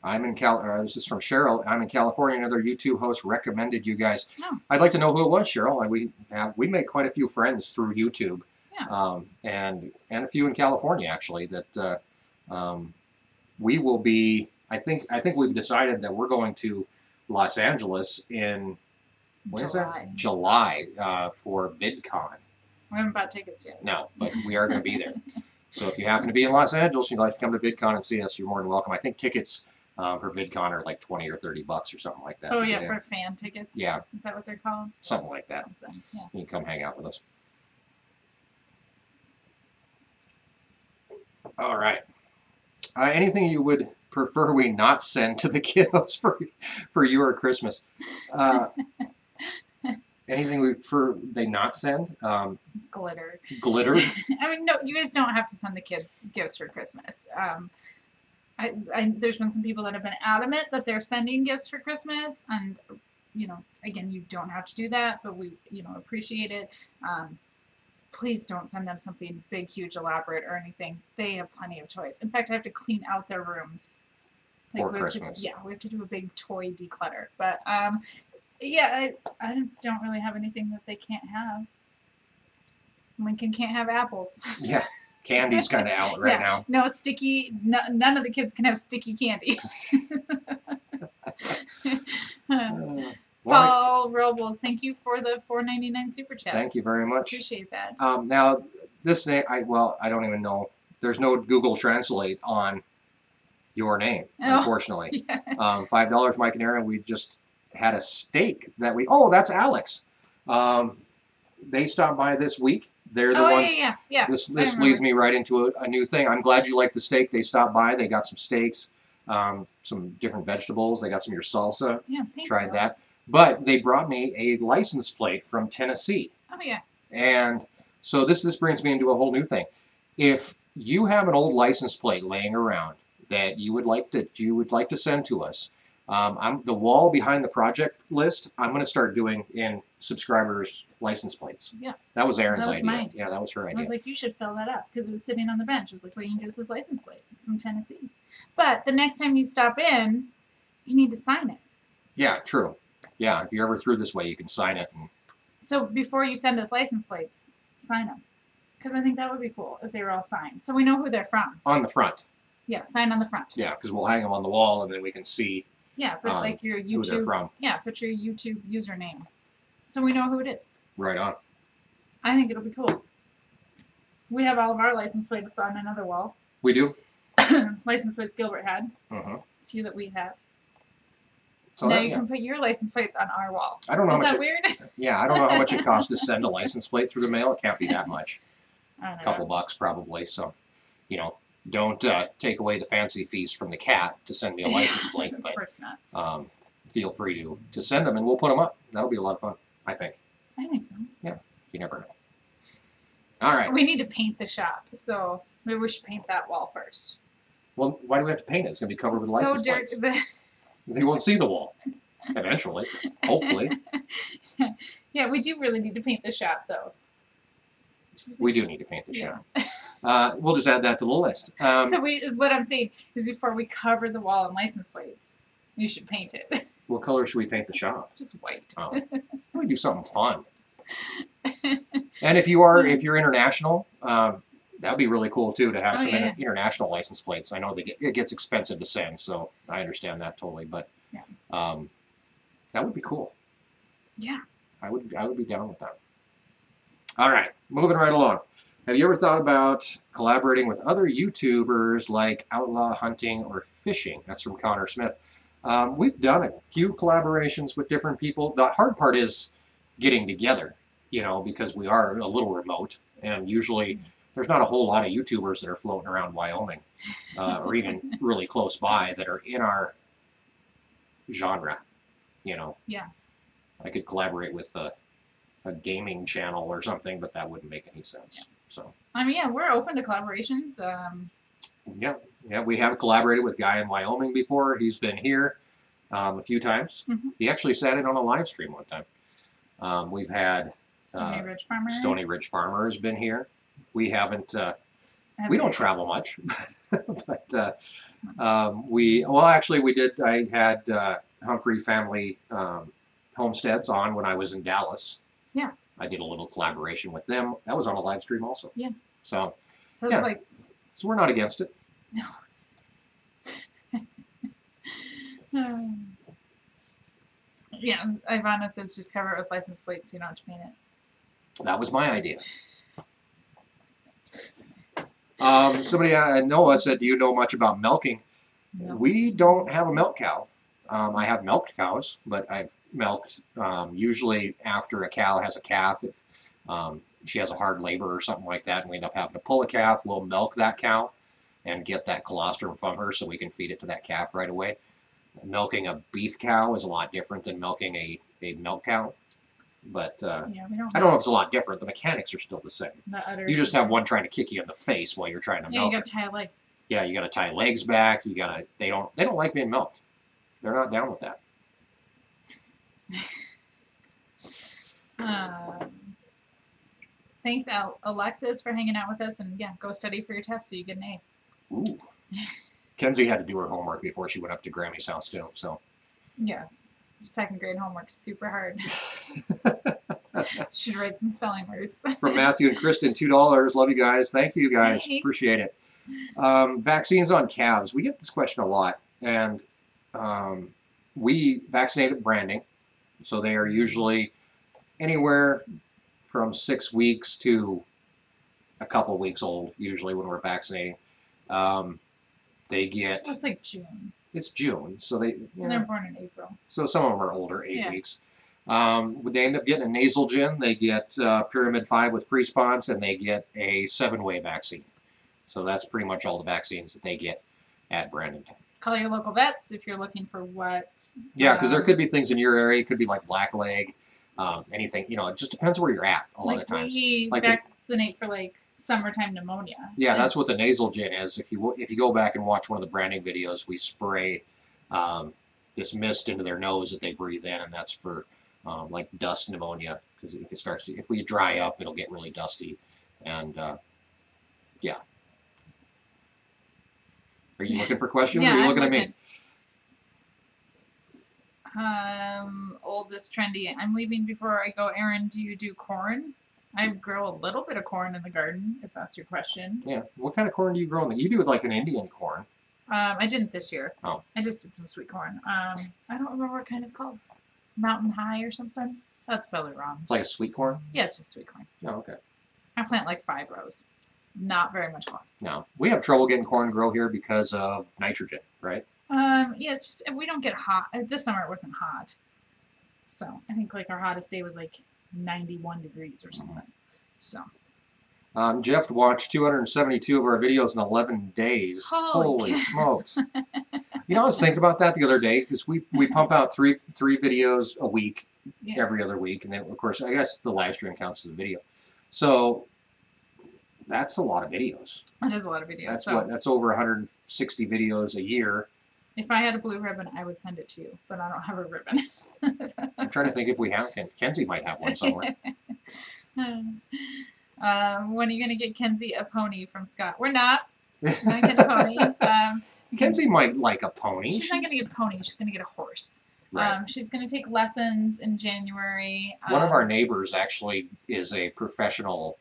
This is from Cheryl. I'm in California. Another YouTube host recommended you guys. Oh. I'd like to know who it was, Cheryl. We made quite a few friends through YouTube, and a few in California actually. That we will be. I think we've decided that we're going to Los Angeles in July for VidCon. We haven't bought tickets yet. No, but we are going to be there. So if you happen to be in Los Angeles, you'd like to come to VidCon and see us, you're more than welcome. I think tickets for VidCon are like $20 or $30 or something like that. Oh yeah, for fan tickets. Yeah. Is that what they're called? Something like that. Yeah. You can come hang out with us. All right. Anything you would prefer we not send to the kiddos for your Christmas? Anything we prefer they not send? Glitter. Glitter? I mean, no, you guys don't have to send the kids gifts for Christmas. There's been some people that have been adamant that they're sending gifts for Christmas, and again, you don't have to do that, but we appreciate it. Please don't send them something big, huge, elaborate or anything. They have plenty of toys. In fact, I have to clean out their rooms for Christmas. We have to do a big toy declutter. But yeah, I don't really have anything that they can't have. Lincoln can't have apples. Yeah. Candy's kind of out right now. No sticky. None of the kids can have sticky candy. Paul Robles, thank you for the $4.99 super chat. Thank you very much. Appreciate that. Now this name, I don't even know. There's no Google Translate on your name, unfortunately. Yeah. $5, Mike and Erin. We just had a steak that that's Alex. They stopped by this week. They're the ones. Yeah. This leads me right into a new thing. I'm glad you like the steak. They stopped by. They got some steaks, some different vegetables. They got some of your salsa. Yeah, thanks. Tried that. But they brought me a license plate from Tennessee. Oh yeah. And so this brings me into a whole new thing. If you have an old license plate laying around that you would like to send to us, the wall behind the project list, I'm going to start doing in subscribers' license plates. Yeah. That was Erin's idea. Mine. Yeah, that was her idea. I was like, you should fill that up because it was sitting on the bench. I was like, what are you going to do with this license plate from Tennessee? But the next time you stop in, you need to sign it. Yeah, true. Yeah, if you're ever through this way, you can sign it. So before you send us license plates, sign them. Because I think that would be cool if they were all signed. So we know who they're from. On the front. Yeah, sign on the front. Yeah, because we'll hang them on the wall and then we can see like your YouTube. Who they're from. Yeah, put your YouTube username. So we know who it is. Right on. I think it'll be cool. We have all of our license plates on another wall. We do? License plates Gilbert had. A few that we have. So now you can put your license plates on our wall. I don't know. Is that weird? Yeah, I don't know how much it costs to send a license plate through the mail. It can't be that much. A couple bucks probably. So, don't take away the fancy feast from the cat to send me a license plate. Of course not. Feel free to send them and we'll put them up. That'll be a lot of fun, I think. I think so. Yeah, you never know. All right. We need to paint the shop, so maybe we should paint that wall first. Well, why do we have to paint it? It's going to be covered with license plates. They won't see the wall. Eventually. Hopefully. Yeah, we do really need to paint the shop, though. We do need to paint the shop. We'll just add that to the list. So what I'm saying is before we cover the wall in license plates, you should paint it. What color should we paint the shop? Just white. Oh. We do something fun. And if you're international, that'd be really cool too to have some international license plates. I know it gets expensive to send, so I understand that totally. But that would be cool. Yeah. I would be down with that. All right, moving right along. Have you ever thought about collaborating with other YouTubers like outlaw hunting or fishing? That's from Connor Smith. We've done a few collaborations with different people. The hard part is getting together, you know, because we are a little remote, and usually there's not a whole lot of YouTubers that are floating around Wyoming or even really close by that are in our genre, you know. Yeah. I could collaborate with a gaming channel or something, but that wouldn't make any sense. Yeah. So. I mean, yeah, we're open to collaborations. Yeah, we have collaborated with a guy in Wyoming before. He's been here a few times. Mm-hmm. He actually sat in on a live stream one time. We've had Stony Ridge Farmer. Stony Ridge Farmer has been here. We haven't. We don't travel much, but we did. I had Humphrey Family Homesteads on when I was in Dallas. Yeah. I did a little collaboration with them. That was on a live stream also. Yeah. So it's like. So we're not against it. No. Yeah, Ivana says just cover it with license plates so you don't have to paint it. That was my idea. Somebody, Noah said, do you know much about milking? No. We don't have a milk cow. I have milked cows, but I've milked usually after a cow has a calf. If she has a hard labor or something like that, and we end up having to pull a calf, we'll milk that cow and get that colostrum from her so we can feed it to that calf right away. Milking a beef cow is a lot different than milking a milk cow. But yeah, we don't I don't know if it's a lot different. The mechanics are still the same. You just have one trying to kick you in the face while you're trying to milk. Yeah, you got to tie a leg. Yeah, you got to tie legs back. You got to. They don't like being milked. They're not down with that. Thanks, Alexis, for hanging out with us, and yeah, go study for your test so you get an A. Ooh. Kenzie had to do her homework before she went up to Grammy's house too. So. Yeah, second grade homework's super hard. Should write some spelling words. From Matthew and Kristen, $2. Love you guys. Thank you guys. Thanks. Appreciate it. Vaccines on calves. We get this question a lot, and we vaccinate at branding, so they are usually anywhere from 6 weeks to a couple weeks old. Usually when we're vaccinating, they get. It's like June. It's June, so they. And they're born in April. So some of them are older, 8 weeks. They end up getting a nasal gin. They get Pyramid 5 with pre-spons, and they get a 7-way vaccine. So that's pretty much all the vaccines that they get at branding time. Call your local vets if you're looking for what. Yeah, because there could be things in your area. It could be like blackleg, anything. You know, it just depends where you're at a lot of times. We vaccinate for like summertime pneumonia. Yeah, that's what the nasal gin is. If you go back and watch one of the branding videos, we spray this mist into their nose that they breathe in, and that's for like dust pneumonia, because if we dry up, it'll get really dusty, and yeah. Are you looking for questions? Yeah, or are you looking at me? Oldest trendy. I'm leaving before I go. Erin, do you do corn? I grow a little bit of corn in the garden, if that's your question. Yeah. What kind of corn do you grow? You do like an Indian corn. I didn't this year. Oh. I just did some sweet corn. I don't remember what kind it's called. Mountain High or something. That's probably wrong. It's like a sweet corn? Yeah, it's just sweet corn. Oh, okay. I plant like 5 rows. Not very much corn. No. We have trouble getting corn to grow here because of nitrogen, right? Yeah, it's just, we don't get hot. This summer it wasn't hot. So, I think like our hottest day was like 91 degrees or something. So. Jeff watched 272 of our videos in 11 days. Holy smokes. You know, I was thinking about that the other day, because we pump out three videos a week, every other week. And then, of course, I guess the live stream counts as a video. So that's a lot of videos. That is a lot of videos. That's over 160 videos a year. If I had a blue ribbon, I would send it to you, but I don't have a ribbon. I'm trying to think if we have. Kenzie might have one somewhere. When are you going to get Kenzie a pony from Scott? We're not. She's not getting a pony. Kenzie might like a pony. She's not going to get a pony. She's going to get a horse. Right. She's going to take lessons in January. One of our neighbors actually is a professional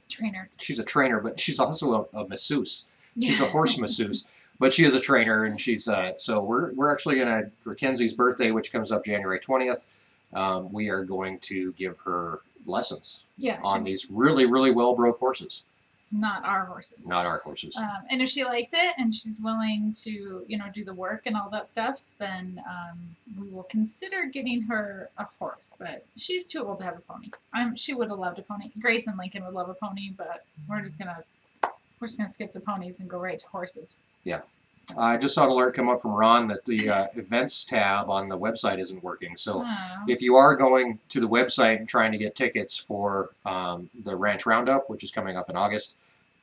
trainer. She's a trainer, but she's also a masseuse. She's a horse masseuse, but she is a trainer, and she's so we're actually gonna, for Kenzie's birthday, which comes up January 20th. We are going to give her lessons Yeah, on these really, really well-broke horses. Not our horses. Not our horses. And if she likes it and she's willing to, do the work and all that stuff, then we will consider getting her a horse. But she's too old to have a pony. She would have loved a pony. Grace and Lincoln would love a pony, but we're just gonna skip the ponies and go right to horses. Yeah. So. I just saw an alert come up from Ron that the events tab on the website isn't working. So if you are going to the website and trying to get tickets for the Ranch Roundup, which is coming up in August,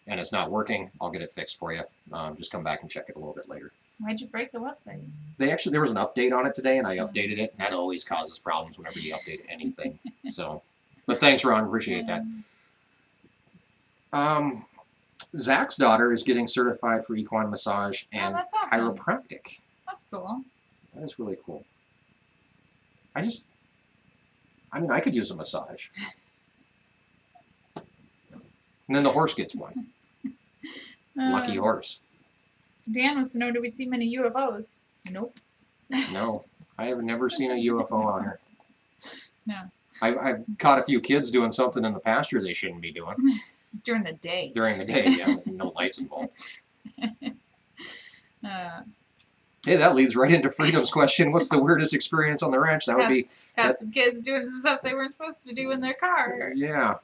and it's not working, I'll get it fixed for you. Just come back and check it a little bit later. Why'd you break the website? There was an update on it today, and I updated it, and that always causes problems whenever you update anything. So, but thanks, Ron. Appreciate that. Zach's daughter is getting certified for equine massage and that's awesome. chiropractic. That's cool. That is really cool. I mean, I could use a massage. And then the horse gets one. Lucky horse. Dan wants to know, do we see many UFOs? Nope. No, I have never seen a UFO on her. No. I've caught a few kids doing something in the pasture they shouldn't be doing. During the day. During the day, yeah. No lights involved. Hey, that leads right into Freedom's question. What's the weirdest experience on the ranch? That would be... Got some kids doing some stuff they weren't supposed to do in their car. Yeah.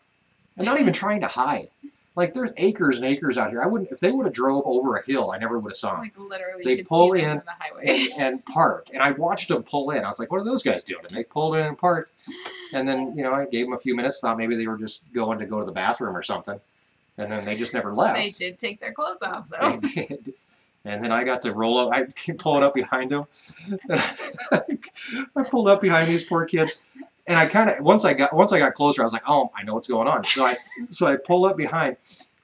And not even trying to hide. Like, there's acres and acres out here. I wouldn't... If they would have drove over a hill, I never would have saw them. Like, literally, they you could pull see them in on the highway. and park. And I watched them pull in. I was like, what are those guys doing? And they pulled in and parked. And then, I gave them a few minutes. Thought maybe they were just going to go to the bathroom or something. And then they just never left. They did take their clothes off, though. They did. And then I got to roll up. I pulled up behind them. I pulled up behind these poor kids. And I kind of, once I got closer, I was like, oh, I know what's going on. So I pull up behind,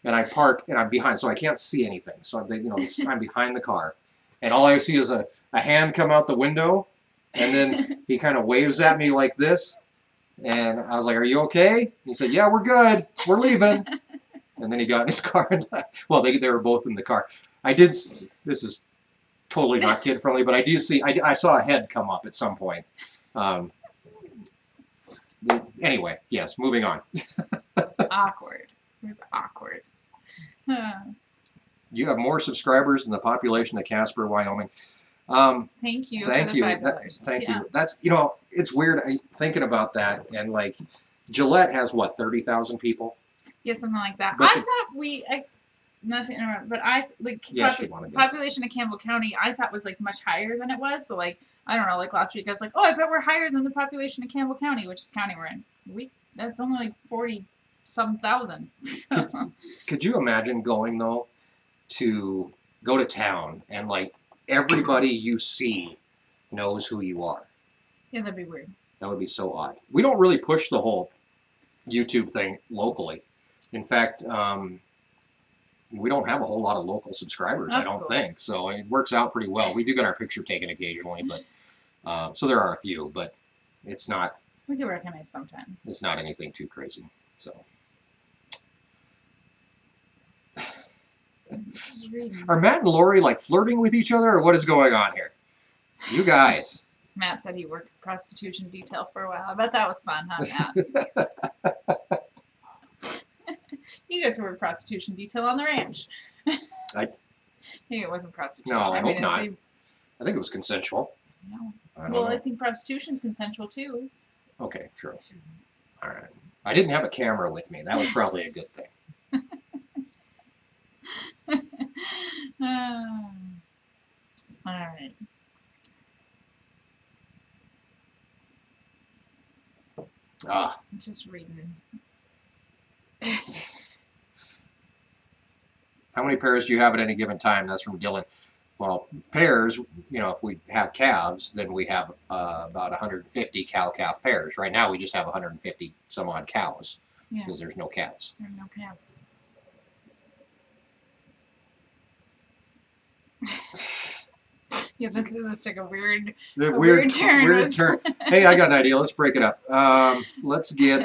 and I park, and I'm behind, so I can't see anything. So I'm behind the car, and all I see is a hand come out the window, and then he kind of waves at me like this, and I was like, "Are you okay?" He said, "Yeah, we're good. We're leaving." And then he got in his car, and well, they were both in the car. This is totally not kid friendly, but I saw a head come up at some point. Anyway, yes, moving on. Awkward. It was awkward. You have more subscribers than the population of Casper, Wyoming. Thank you. Thank you. Thank you. That's, it's weird thinking about that. And like, Gillette has what, 30,000 people? Yeah, something like that. But not to interrupt, but population of Campbell County, I thought was like much higher than it was. So like, I don't know, like last week I was like, oh, I bet we're higher than the population of Campbell County, which is the county we're in. That's only like 40-some thousand. Could you imagine going though to go to town and like everybody you see knows who you are? Yeah, that'd be weird. That would be so odd. We don't really push the whole YouTube thing locally. In fact, we don't have a whole lot of local subscribers, I don't think. So it works out pretty well. We do get our picture taken occasionally, but so there are a few, but it's not. We can recognize sometimes. It's not anything too crazy. So. Are Matt and Lori like flirting with each other, or what is going on here? You guys. Matt said he worked prostitution detail for a while. I bet that was fun, huh, Matt? You got to work prostitution detail on the ranch. Maybe it wasn't prostitution. No, I hope not. I think it was consensual. No. Well, I think prostitution's consensual too. Okay, true. All right. I didn't have a camera with me. That was probably a good thing. All right. Just reading. How many pairs do you have at any given time? That's from Dylan. Well, pairs, if we have calves, then we have about 150 cow-calf pairs. Right now, we just have 150 some odd cows because there's no calves. There are no calves. Yeah, this took a weird turn. Hey, I got an idea. Let's break it up. Let's do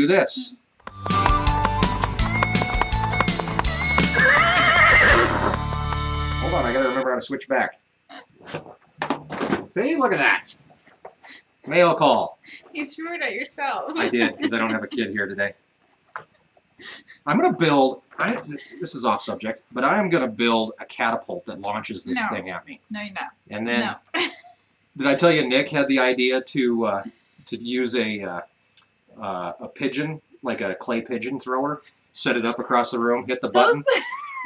this. Hold on, I gotta remember how to switch back. See, look at that. Mail call. You threw it at yourself. I did, because I don't have a kid here today. I'm going to build, this is off subject, but I am going to build a catapult that launches this thing at me. No, you're not. And then, did I tell you Nick had the idea to use a pigeon, like a clay pigeon thrower, set it up across the room, hit the button,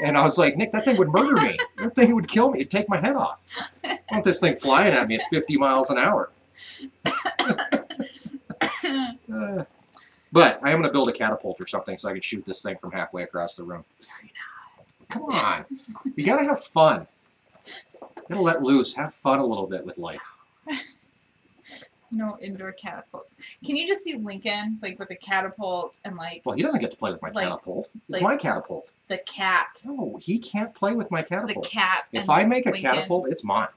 and I was like, Nick, that thing would murder me. That thing would kill me. It'd take my head off. I want this thing flying at me at 50 miles an hour. But I am going to build a catapult or something so I can shoot this thing from halfway across the room. Come on. You got to have fun. You got to let loose. Have fun a little bit with life. No indoor catapults. Can you just see Lincoln, like, with a catapult and, like... Well, he doesn't get to play with my catapult. It's my catapult. The cat. No, he can't play with my catapult. The cat. If I make a catapult, it's mine.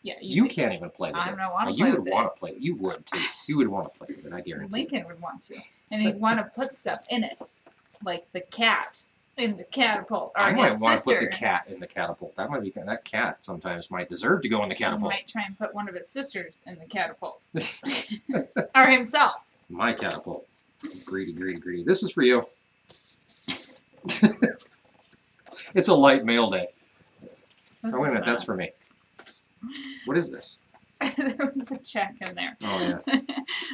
Yeah, you can't even play with it. I don't want to play with it. You would want to play. You would too. You would want to play with it. I guarantee. Lincoln would want to, and he'd want to put stuff in it, like the cat in the catapult. Or I might his want sister. to put the cat in the catapult. That might be that cat sometimes might deserve to go in the catapult. He might try and put one of his sisters in the catapult, or himself. My catapult. Greedy, greedy, greedy. This is for you. It's a light mail day. Oh wait a minute, that's for me. What is this? There was a check in there. Oh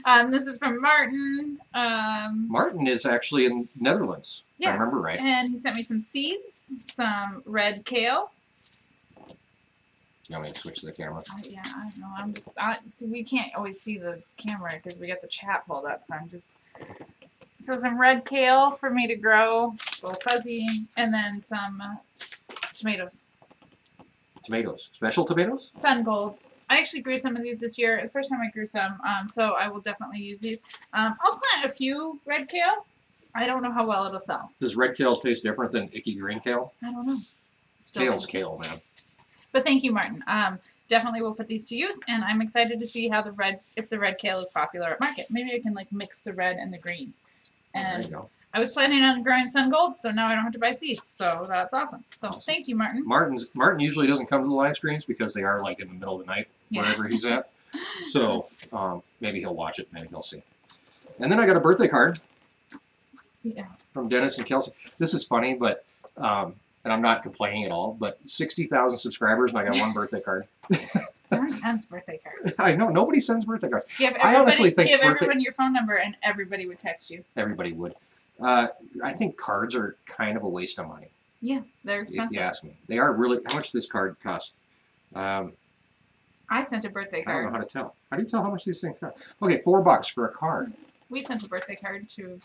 yeah. This is from Martin. Martin is actually in Netherlands. If I remember right. And he sent me some seeds, some red kale. You want me to switch to the camera? Yeah, I don't know. I'm just. See, we can't always see the camera because we got the chat pulled up. So I'm just. So some red kale for me to grow, it's a little fuzzy, and then some tomatoes. Tomatoes. Special tomatoes? Sun golds. I actually grew some of these this year. The first time I grew some, so I will definitely use these. I'll plant a few red kale. I don't know how well it'll sell. Does red kale taste different than icky green kale? I don't know. Kale's kale, man. But thank you, Martin. Definitely will put these to use, and I'm excited to see how if the red kale is popular at market. Maybe I can like mix the red and the green. And there you go. I was planning on growing sun gold, so now I don't have to buy seeds. So that's awesome. So thank you, Martin. Martin usually doesn't come to the live streams because they are like in the middle of the night, wherever he's at. So maybe he'll watch it, maybe he'll see. And then I got a birthday card from Dennis and Kelsey. This is funny, but and I'm not complaining at all, but 60,000 subscribers and I got one birthday card. No one sends birthday cards. I know, nobody sends birthday cards. I honestly think give everyone your phone number and everybody would text you. Everybody would. I think cards are kind of a waste of money. Yeah, they're expensive. If you ask me. They are really. How much does this card cost? I sent a birthday card. I don't know how to tell. How do you tell how much these things cost? Okay, $4 for a card. We sent a birthday card to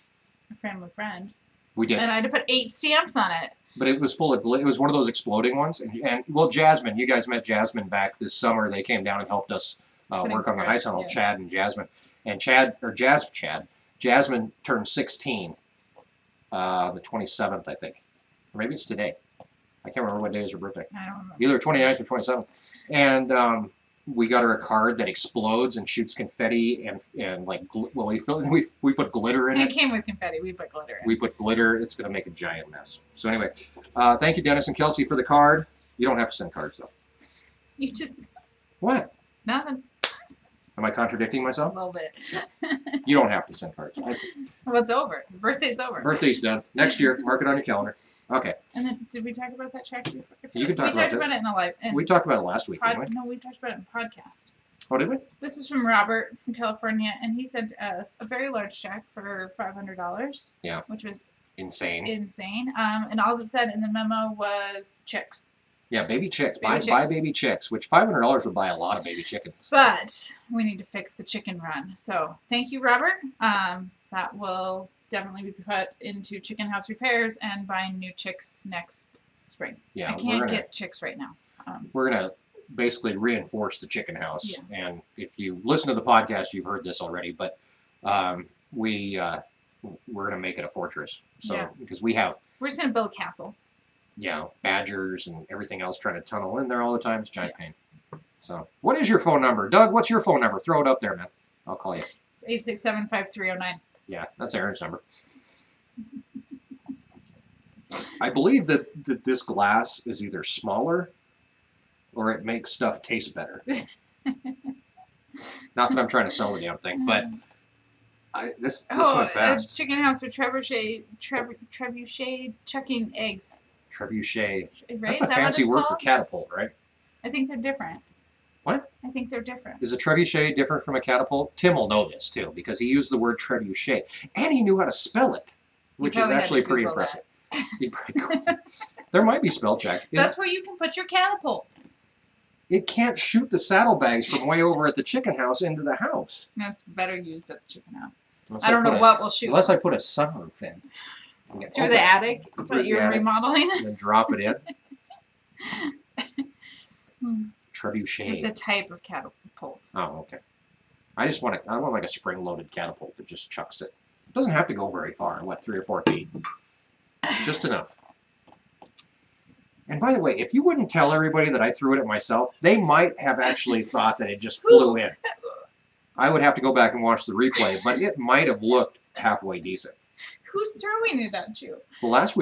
a family friend. We did. And I had to put 8 stamps on it. But it was full of, it was one of those exploding ones. And well, Jasmine, you guys met Jasmine back this summer. They came down and helped us work on the high tunnel, Chad and Jasmine. And Jasmine turned 16 the 27th, I think. Or maybe it's today. I can't remember what day is her birthday. I don't remember. Either 29th or 27th. And we got her a card that explodes and shoots confetti and like, well, we put glitter in it. It came with confetti. We put glitter in it. We put glitter. It's going to make a giant mess. So anyway, thank you, Dennis and Kelsey, for the card. You don't have to send cards, though. You just... What? Nothing. Am I contradicting myself? A little bit. You don't have to send cards. What's over? Birthday's over. Birthday's done. Next year, mark it on your calendar. Okay. And then, did we talk about that check? You can talk about this. We talked about it in the live. We talked about it last week, didn't we? No, we talked about it in podcast. Oh, did we? This is from Robert from California, and he sent us a very large check for $500. Yeah. Which was insane. Insane. And all it said in the memo was chicks. Yeah, baby chicks. Buy baby chicks, which $500 would buy a lot of baby chickens. But we need to fix the chicken run. So thank you, Robert. That will definitely be put into chicken house repairs and buying new chicks next spring. Yeah, I can't get chicks right now. We're going to basically reinforce the chicken house. Yeah. And if you listen to the podcast, you've heard this already, but we're going to make it a fortress. So because we're just going to build a castle. Yeah, badgers and everything else trying to tunnel in there all the time. It's a giant pain. So, what is your phone number? Doug, what's your phone number? Throw it up there, man. I'll call you. It's 867-5309. Yeah, that's Erin's number. I believe that this glass is either smaller or it makes stuff taste better. Not that I'm trying to sell the damn thing, but this went A fast. chicken house with trebuchet chucking eggs. Trebuchet. Right? That's Is a that fancy what it's word for called? catapult, right? I think they're different. What? I think they're different. Is a trebuchet different from a catapult? Tim will know this too because he used the word trebuchet and he knew how to spell it, which is actually pretty impressive. There might be spell check. That's where you can put your catapult. It can't shoot the saddlebags from way over at the chicken house into the house. No, it's better used at the chicken house. Unless I don't know what will shoot. Unless I put a sunroof in. Through the attic? That's what you're remodeling? And then drop it in. Trebuchet. It's a type of catapult. Oh, okay. I want like a spring-loaded catapult that just chucks it. It doesn't have to go very far, what, 3 or 4 feet? Just enough. And by the way, if you wouldn't tell everybody that I threw it at myself, they might have actually thought that it just flew in. I would have to go back and watch the replay, but it might have looked halfway decent. Who's throwing it at you? Well, last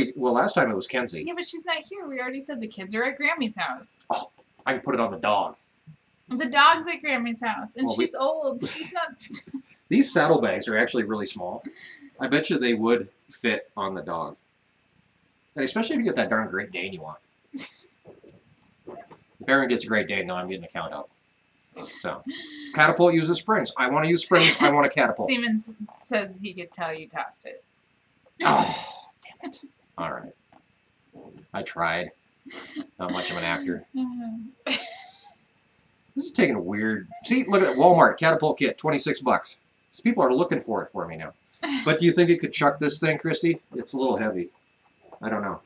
time it was Kenzie. Yeah, but she's not here. We already said the kids are at Grammy's house. Oh, I can put it on the dog. The dog's at Grammy's house, and she's old. She's not... These saddlebags are actually really small. I bet you they would fit on the dog. And especially if you get that darn Great Dane you want. If Erin gets a Great Dane, though, I'm getting a count up. So, catapult uses springs. I want to use springs. I want a catapult. Siemens says he could tell you tossed it. Oh, damn it. All right. I tried. Not much of an actor. This is taking a weird... See, look at that Walmart catapult kit, $26. So people are looking for it for me now. But do you think it could chuck this thing, Christy? It's a little heavy. I don't know.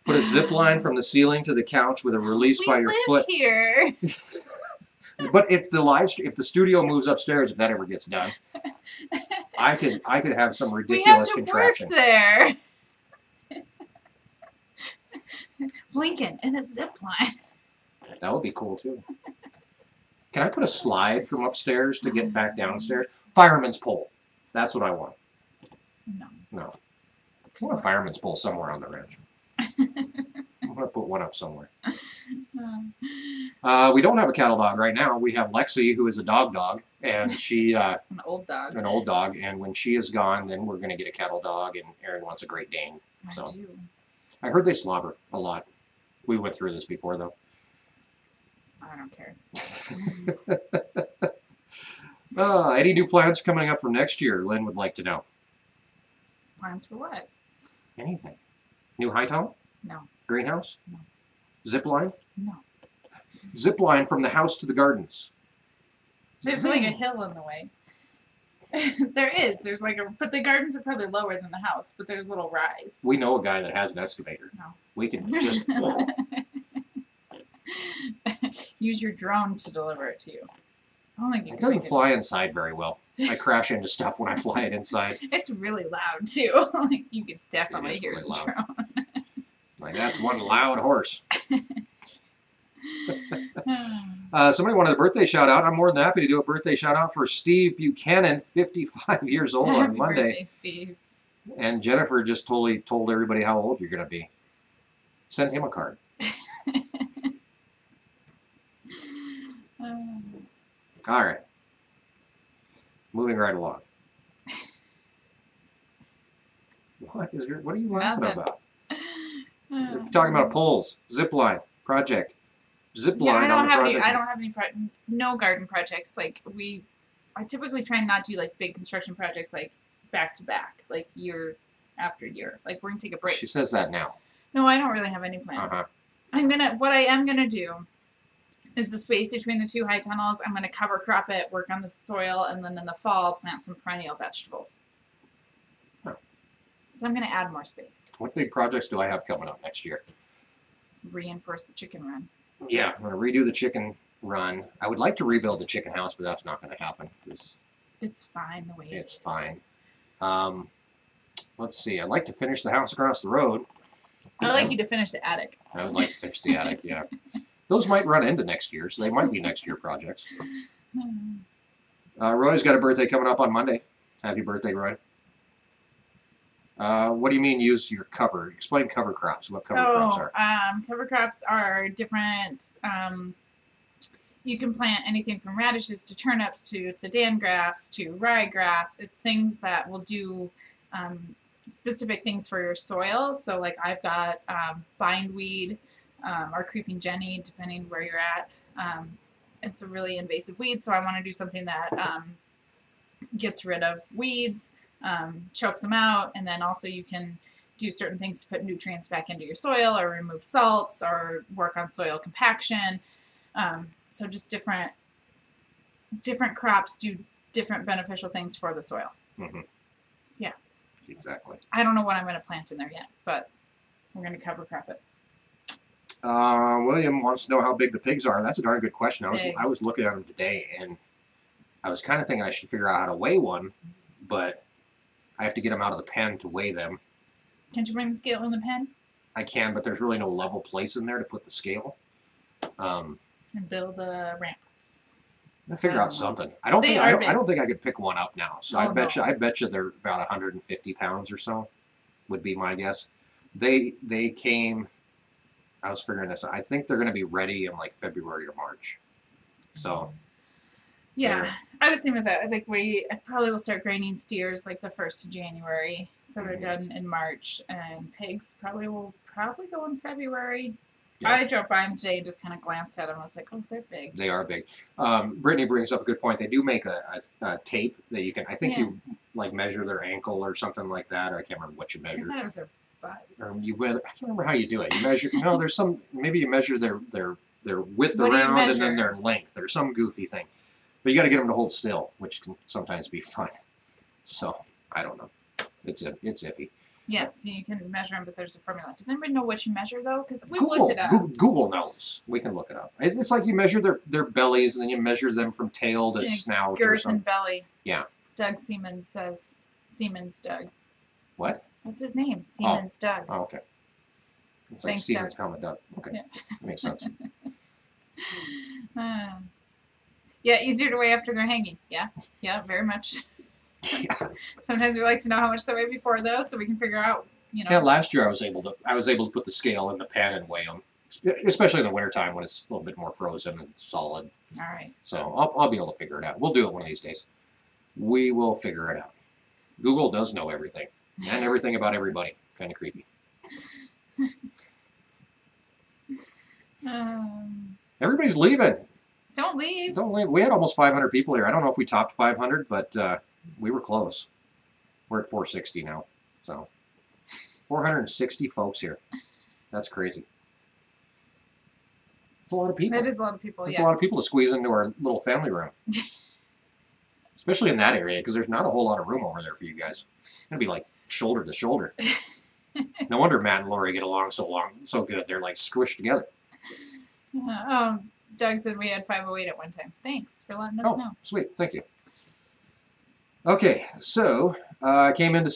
Put a zip line from the ceiling to the couch with a release by your foot. We live here. But if the studio moves upstairs, if that ever gets done, I could have some ridiculous contraption. We have to work there. Lincoln in a zip line. That would be cool too. Can I put a slide from upstairs to get back downstairs? Fireman's pole. That's what I want. No. I want a fireman's pole somewhere on the ranch. I'm going to put one up somewhere. We don't have a cattle dog right now. We have Lexi, who is a dog, and she... an old dog. An old dog, and when she is gone, then we're going to get a cattle dog, and Erin wants a Great Dane. So. I do. I heard they slobber a lot. We went through this before, though. I don't care. Any new plans coming up for next year? Lynn would like to know. Plans for what? Anything. New high tunnel? No. Greenhouse? No. Zip line? No. Zip line from the house to the gardens. There's like a hill in the way. There is. There's like but the gardens are probably lower than the house, but there's a little rise. We know a guy that has an excavator. No. We can just... Use your drone to deliver it to you. I don't think you it can doesn't fly inside very well. I crash into stuff when I fly it inside. It's really loud too. Like you can definitely hear really the loud. drone. Like that's one loud horse. Somebody wanted a birthday shout out. I'm more than happy to do a birthday shout out for Steve Buchanan, 55 years old on Monday. Birthday, Steve. And Jennifer just totally told everybody how old you're going to be. Send him a card. All right. Moving right along. What are you laughing about? We're talking about poles, zip line, project. Zip line on the project. I don't have any no garden projects. Like I typically try not to do like big construction projects like back to back, like year after year. Like we're gonna take a break. She says that now. No, I don't really have any plans. What I am gonna do is the space between the two high tunnels. I'm gonna cover crop it, work on the soil, and then in the fall plant some perennial vegetables. Huh. So I'm gonna add more space. What big projects do I have coming up next year? Reinforce the chicken run. Yeah, I'm gonna redo the chicken run. I would like to rebuild the chicken house, but that's not gonna happen. It's fine the way it is. It's fine. Let's see. I'd like to finish the house across the road. I'd like you to finish the attic. I would like to finish the attic, yeah. Those might run into next year, so they might be next year projects. Roy's got a birthday coming up on Monday. Happy birthday, Roy. What do you mean use your cover? Explain cover crops. What cover crops are? Cover crops are different. You can plant anything from radishes to turnips to Sudan grass to ryegrass. It's things that will do specific things for your soil. So like I've got bindweed or creeping jenny, depending where you're at. It's a really invasive weed, so I want to do something that gets rid of weeds, chokes them out, and then also you can do certain things to put nutrients back into your soil or remove salts or work on soil compaction. So just different crops do different beneficial things for the soil. Mm-hmm. Yeah. Exactly. I don't know what I'm going to plant in there yet, but we're going to cover crop it. William wants to know how big the pigs are. That's a darn good question. Big. I was looking at them today, and I was kind of thinking I should figure out how to weigh one, but I have to get them out of the pen to weigh them. Can't you bring the scale in the pen? I can, but there's really no level place in there to put the scale. And build a ramp. I'll figure out something. I don't think I could pick one up now. So I bet you they're about 150 pounds or so, would be my guess. They came. I was figuring this out. I think they're going to be ready in like February or March. So. Yeah, I was thinking that. I think I probably will start graining steers like the 1st of January, so they're done in March, and pigs will go in February. Yeah. I drove by them today and just kind of glanced at them. I was like, oh, they're big. They are big. Brittany brings up a good point. They do make a tape that you can, I think you like measure their ankle or something like that, or I can't remember what you measure. I thought it was their butt. Or I can't remember how you do it. You measure, there's some, maybe you measure their width around and then their length or some goofy thing. But you got to get them to hold still, which can sometimes be fun. So, I don't know. It's iffy. Yeah, so you can measure them, but there's a formula. Does anybody know what you measure, though? Because we've Google, looked it up. Google knows. We can look it up. It's like you measure their bellies, and then you measure them from tail to snout. Girth and belly. Yeah. Doug Siemens says. Siemens Doug. What? What's his name? Siemens Doug. Oh, okay. It's like Siemens, comma Doug. Okay. Yeah. That makes sense. Yeah, easier to weigh after they're hanging. Yeah, very much. Yeah. Sometimes we like to know how much they weigh before, though, so we can figure out, Yeah, last year I was able to put the scale in the pen and weigh them, especially in the wintertime when it's a little bit more frozen and solid. All right. So I'll be able to figure it out. We'll do it one of these days. We will figure it out. Google does know everything and everything about everybody. Kind of creepy. Everybody's leaving. Don't leave. Don't leave. We had almost 500 people here. I don't know if we topped 500, but we were close. We're at 460 now. So 460 folks here. That's crazy. It's a lot of people. That is a lot of people, It's a lot of people to squeeze into our little family room. Especially in that area, because there's not a whole lot of room over there for you guys. It's going to be like shoulder to shoulder. No wonder Matt and Lori get along so good. They're like squished together. Doug said we had 508 at one time. Thanks for letting us know. Sweet. Thank you. Okay, so came in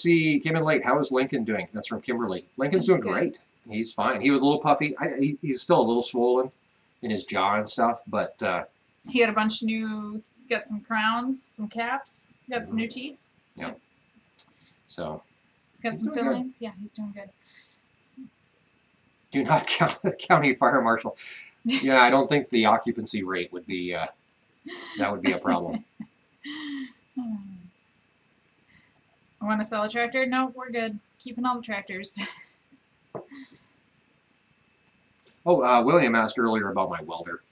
late. How is Lincoln doing? That's from Kimberly. Lincoln's doing great. He's fine. He was a little puffy. He's still a little swollen in his jaw and stuff, but he had a bunch of got some crowns, some caps, got some new teeth. Yeah. So. Got some fillings. Yeah, he's doing good. Do not count the county fire marshal. Yeah, I don't think the occupancy rate would be, that would be a problem. I want to sell a tractor? No, we're good. Keeping all the tractors. Oh, William asked earlier about my welder.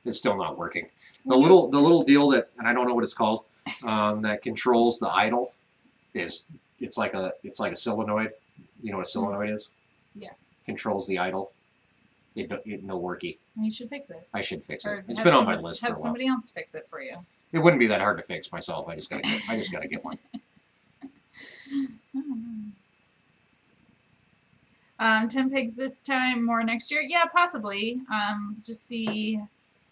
It's still not working. The little deal that, and I don't know what it's called, that controls the idle it's like a solenoid. You know what a solenoid is? Yeah. Controls the idle. It no worky. You should fix it. I should fix it. It's been on my list for a while. Have somebody else fix it for you. It wouldn't be that hard to fix myself. I just gotta get one. 10 pigs this time, more next year? Yeah, possibly. Just see.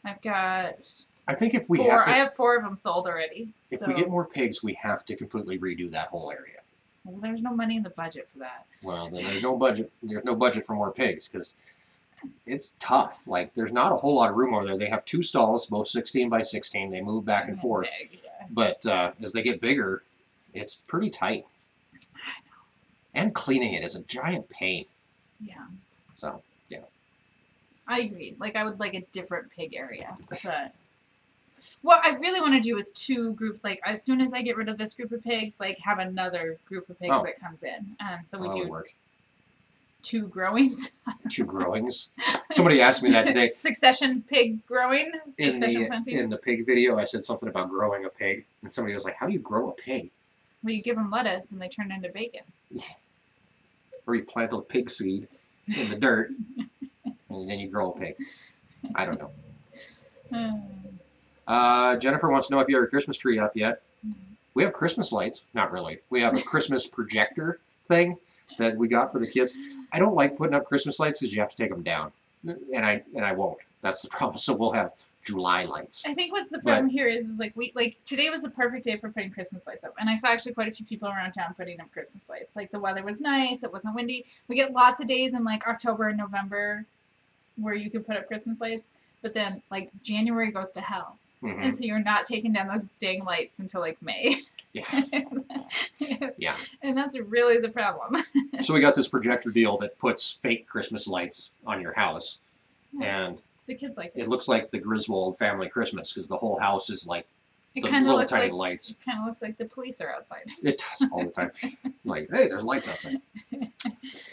I've got. I think if we I have 4 of them sold already. If we get more pigs, we have to completely redo that whole area. Well, there's no money in the budget for that. Well, then there's no budget. There's no budget for more pigs because it's tough. Like there's not a whole lot of room over there. They have 2 stalls, both 16 by 16. They move back and forth. Big, yeah. But as they get bigger, it's pretty tight. I know. And cleaning it is a giant pain. Yeah. So, yeah. I agree. Like, I would like a different pig area. But what I really want to do is 2 groups. Like, as soon as I get rid of this group of pigs, like, have another group of pigs that comes in. And so we do work. 2 growings. 2 growings. Somebody asked me that today. Succession pig growing. Succession planting. In the pig video, I said something about growing a pig. And somebody was like, how do you grow a pig? Well, you give them lettuce and they turn into bacon. Or you plant a pig seed in the dirt and then you grow a pig. I don't know. Jennifer wants to know if you have a Christmas tree up yet. We have Christmas lights. Not really. We have a Christmas projector thing that we got for the kids. I don't like putting up Christmas lights because you have to take them down. And I won't. That's the problem. So we'll have July lights. I think what the problem here is like today was a perfect day for putting Christmas lights up, and I saw actually quite a few people around town putting up Christmas lights. Like the weather was nice, it wasn't windy. We get lots of days in like October and November where you can put up Christmas lights, but then like January goes to hell, and so you're not taking down those dang lights until like May. Yeah. Yeah. And that's really the problem. So we got this projector deal that puts fake Christmas lights on your house, and the kids like it. It looks like the Griswold family Christmas because the whole house is like the little tiny lights. It kind of looks like the police are outside. It does all the time. Like, hey, there's lights outside.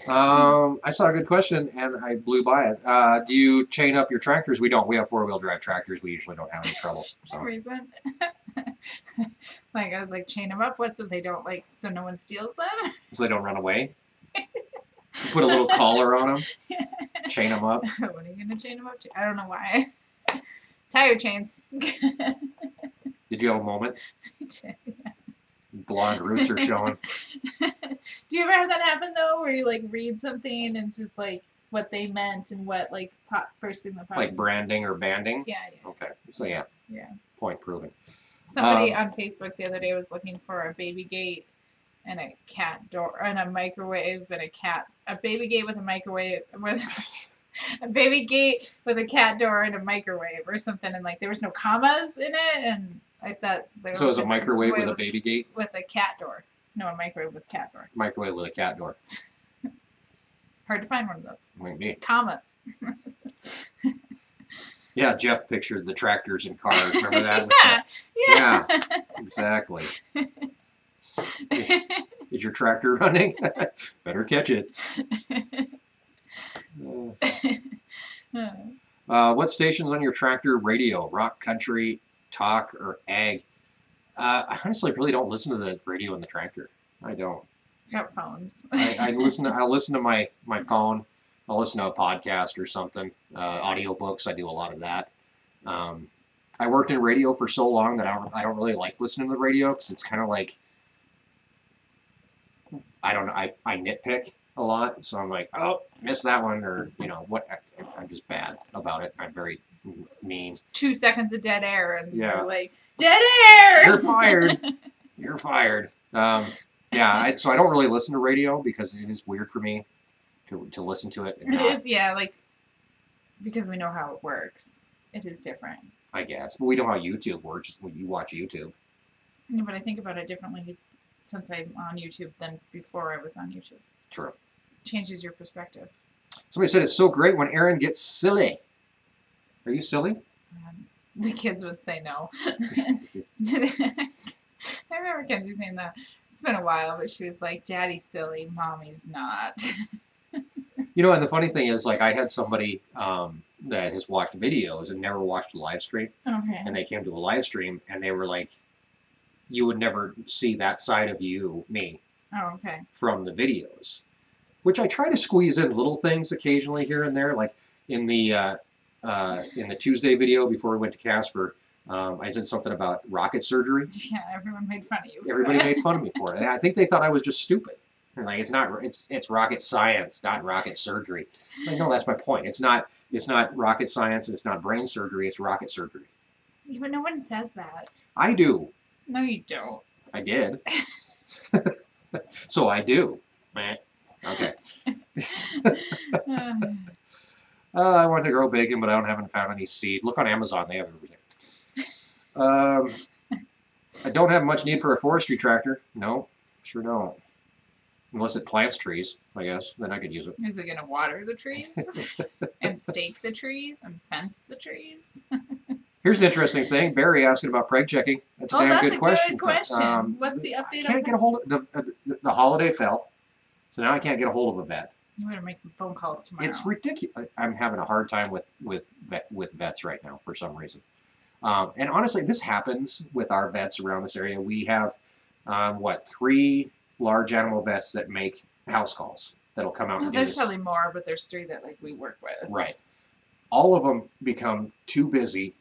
I saw a good question and I blew by it. Do you chain up your tractors? We don't. We have 4-wheel drive tractors. We usually don't have any trouble. For some reason. Like I was like, chain them up. What so they don't like so no one steals them? So they don't run away. You put a little collar on them. Chain them up. What are you gonna chain them up to? I don't know why. Tire chains. Did you have a moment? I did, yeah. Blonde roots are showing. Do you ever have that happen though, where you like read something and it's just like what they meant and what like first thing that popped? Like branding or banding? Yeah, yeah. Okay. So yeah. Yeah. Point proven. Somebody on Facebook the other day was looking for a baby gate and a cat door and a microwave and a baby gate with a microwave with a baby gate with a cat door and a microwave or something, and like there was no commas in it, and I thought so it was a microwave with a baby gate with a cat door. No, a microwave with cat door. Microwave with a cat door. Hard to find one of those. Might be. Commas. Yeah, Jeff pictured the tractors and cars. Remember that? Yeah. Yeah, exactly. Is your tractor running? Better catch it. What stations on your tractor radio? Rock, country, talk, or ag? I honestly really don't listen to the radio in the tractor. I don't. I got phones. I'll listen to my phone. I'll listen to a podcast or something. Audiobooks, I do a lot of that. I worked in radio for so long that I don't really like listening to the radio because it's kind of like, I don't know, I nitpick a lot. So I'm like, oh, missed that one, or, you know, what? I'm just bad about it. I'm very mean. 2 seconds of dead air, and yeah. you're like, dead air! You're fired. You're fired. Yeah, so I don't really listen to radio because it is weird for me to listen to it. It is, yeah, like, because we know how it works. It is different. I guess. But we know how YouTube works when you watch YouTube. Yeah, but I think about it differently since I'm on YouTube than before I was on YouTube. True. Changes your perspective. Somebody said it's so great when Erin gets silly. Are you silly? The kids would say no. I remember Kenzie saying that. It's been a while, but she was like, Daddy's silly, Mommy's not. You know, and the funny thing is, like, I had somebody that has watched videos and never watched a live stream. Okay. And they came to a live stream, and they were like, you would never see that side of you, me, Oh, okay. from the videos. Which I try to squeeze in little things occasionally here and there. Like in the Tuesday video before we went to Casper, I said something about rocket surgery. Yeah, everyone made fun of you. Everybody made fun of me for it. And I think they thought I was just stupid. And like, it's rocket science, not rocket surgery. Like, no, that's my point. It's not rocket science, and it's not brain surgery, it's rocket surgery. Yeah, but no one says that. I do. No, you don't. I did. So I do. Meh. Okay. I want to grow bacon, but I haven't found any seed. Look on Amazon, they have everything. I don't have much need for a forestry tractor. No, sure don't. Unless it plants trees, I guess. Then I could use it. Is it going to water the trees and stake the trees and fence the trees? Here's an interesting thing. Barry asking about preg checking. That's a damn good question. Good question. What's the update I can't get a hold of the holiday fell, so now I can't get a hold of a vet. You better make some phone calls tomorrow. It's ridiculous. I'm having a hard time with vets right now for some reason. And honestly, this happens with our vets around this area. We have, 3 large animal vets that make house calls that'll come out and do there's this. probably more, but there's 3 that we work with. Right. All of them become too busy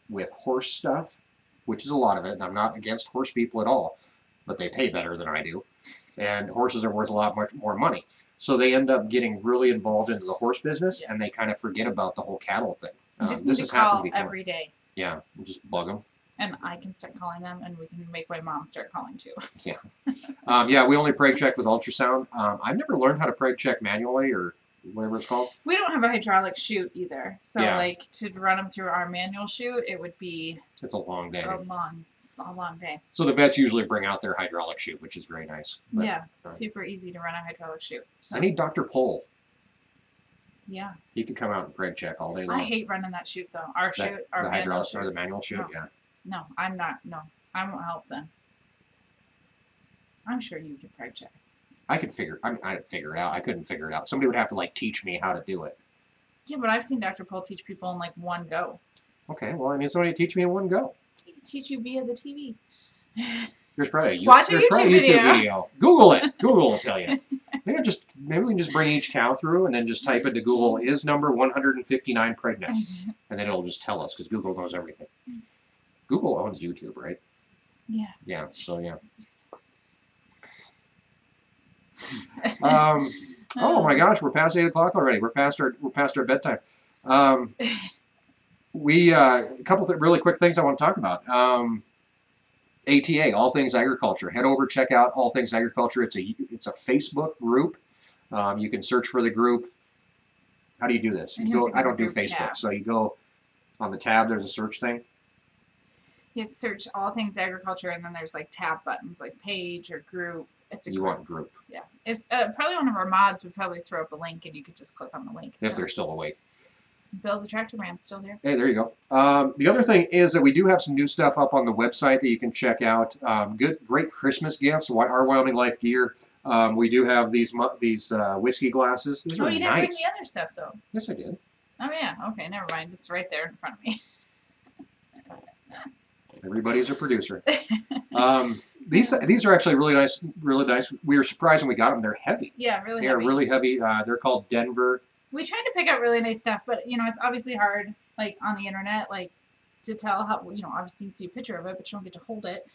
with horse stuff, which is a lot of it, and I'm not against horse people at all, but they pay better than I do, and horses are worth a lot much more money. So they end up getting really involved into the horse business, and they kind of forget about the whole cattle thing. You just need to call every day. Yeah, just bug them. And I can start calling them, and we can make my mom start calling too. Yeah. Yeah, we only preg check with ultrasound. I've never learned how to preg check manually or whatever it's called. We don't have a hydraulic chute either. So, Yeah. To run them through our manual chute, it would be It's a long day. a long day. So the vets usually bring out their hydraulic chute, which is very nice. But, Yeah, super easy to run a hydraulic chute. So, I need Dr. Pole. yeah. He could come out and preg check all day long. I hate running that chute, though. Our chute, our the manual hydraulic chute. or the manual chute, No. yeah. No, I'm not. No, I won't help then. I'm sure you could preg check. I'd figure it out. I couldn't figure it out. Somebody would have to teach me how to do it. Yeah, but I've seen Dr. Pole teach people in one go. Okay, well, I need somebody to teach me in one go. He can teach you via the TV. There's probably Watch a there's probably YouTube video. Google it. Google will tell you. Maybe we can just bring each cow through and then just type into Google, is number 159 pregnant? And then it'll just tell us because Google knows everything. Google owns YouTube, right? Yeah. Yeah, so yeah. Oh my gosh, we're past 8 o'clock already. We're past our bedtime. A couple really quick things I want to talk about. ATA, All Things Agriculture. Head over, check out All Things Agriculture. It's a Facebook group. You can search for the group. How do you do this? I don't do Facebook, tab. So you go on the tab. There's a search thing. You have to search All Things Agriculture, and then there's tab buttons like page or group. It's a group. Want group. Yeah. If probably one of our mods would probably throw up a link, and you could just click on the link. If they're still awake. Bill the Tractor Man's still here. Hey, there you go. The other thing is that we do have some new stuff up on the website that you can check out. Great Christmas gifts. Our Wyoming Life gear. We do have these whiskey glasses. These are you didn't nice. bring the other stuff though. Yes, I did. Oh yeah. Okay, never mind. It's right there in front of me. Everybody's a producer. These are actually really nice. Really nice. We were surprised when we got them. They're heavy. Yeah, really. They are really heavy. They're called Denver. We tried to pick out really nice stuff, but it's obviously hard, on the internet, to tell how. Obviously you can see a picture of it, but you don't get to hold it.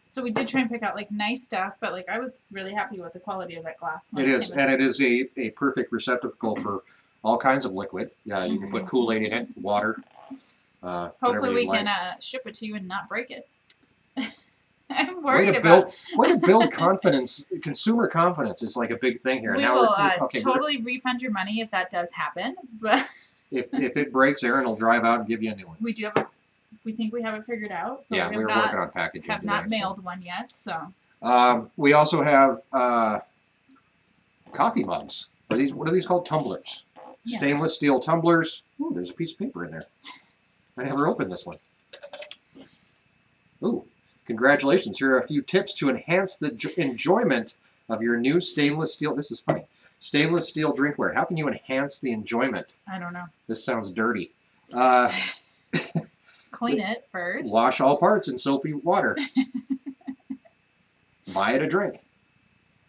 So we did try and pick out nice stuff, but I was really happy with the quality of that glass. It is, and it is a perfect receptacle for all kinds of liquid. Yeah, you can put Kool-Aid in it, water. Hopefully we can ship it to you and not break it. I'm worried way to build confidence. Consumer confidence is a big thing here. We will totally refund your money if that does happen. But if it breaks, Erin will drive out and give you a new one. We do we think we have it figured out. Yeah, we're working on packaging. Have not mailed one yet, so. We also have coffee mugs. What are these called? Tumblers. Yeah. Stainless steel tumblers. Ooh, there's a piece of paper in there. I never opened this one. Ooh, congratulations. Here are a few tips to enhance the enjoyment of your new stainless steel. This is funny. Stainless steel drinkware. How can you enhance the enjoyment? I don't know. This sounds dirty. Clean it first. Wash all parts in soapy water. Buy it a drink.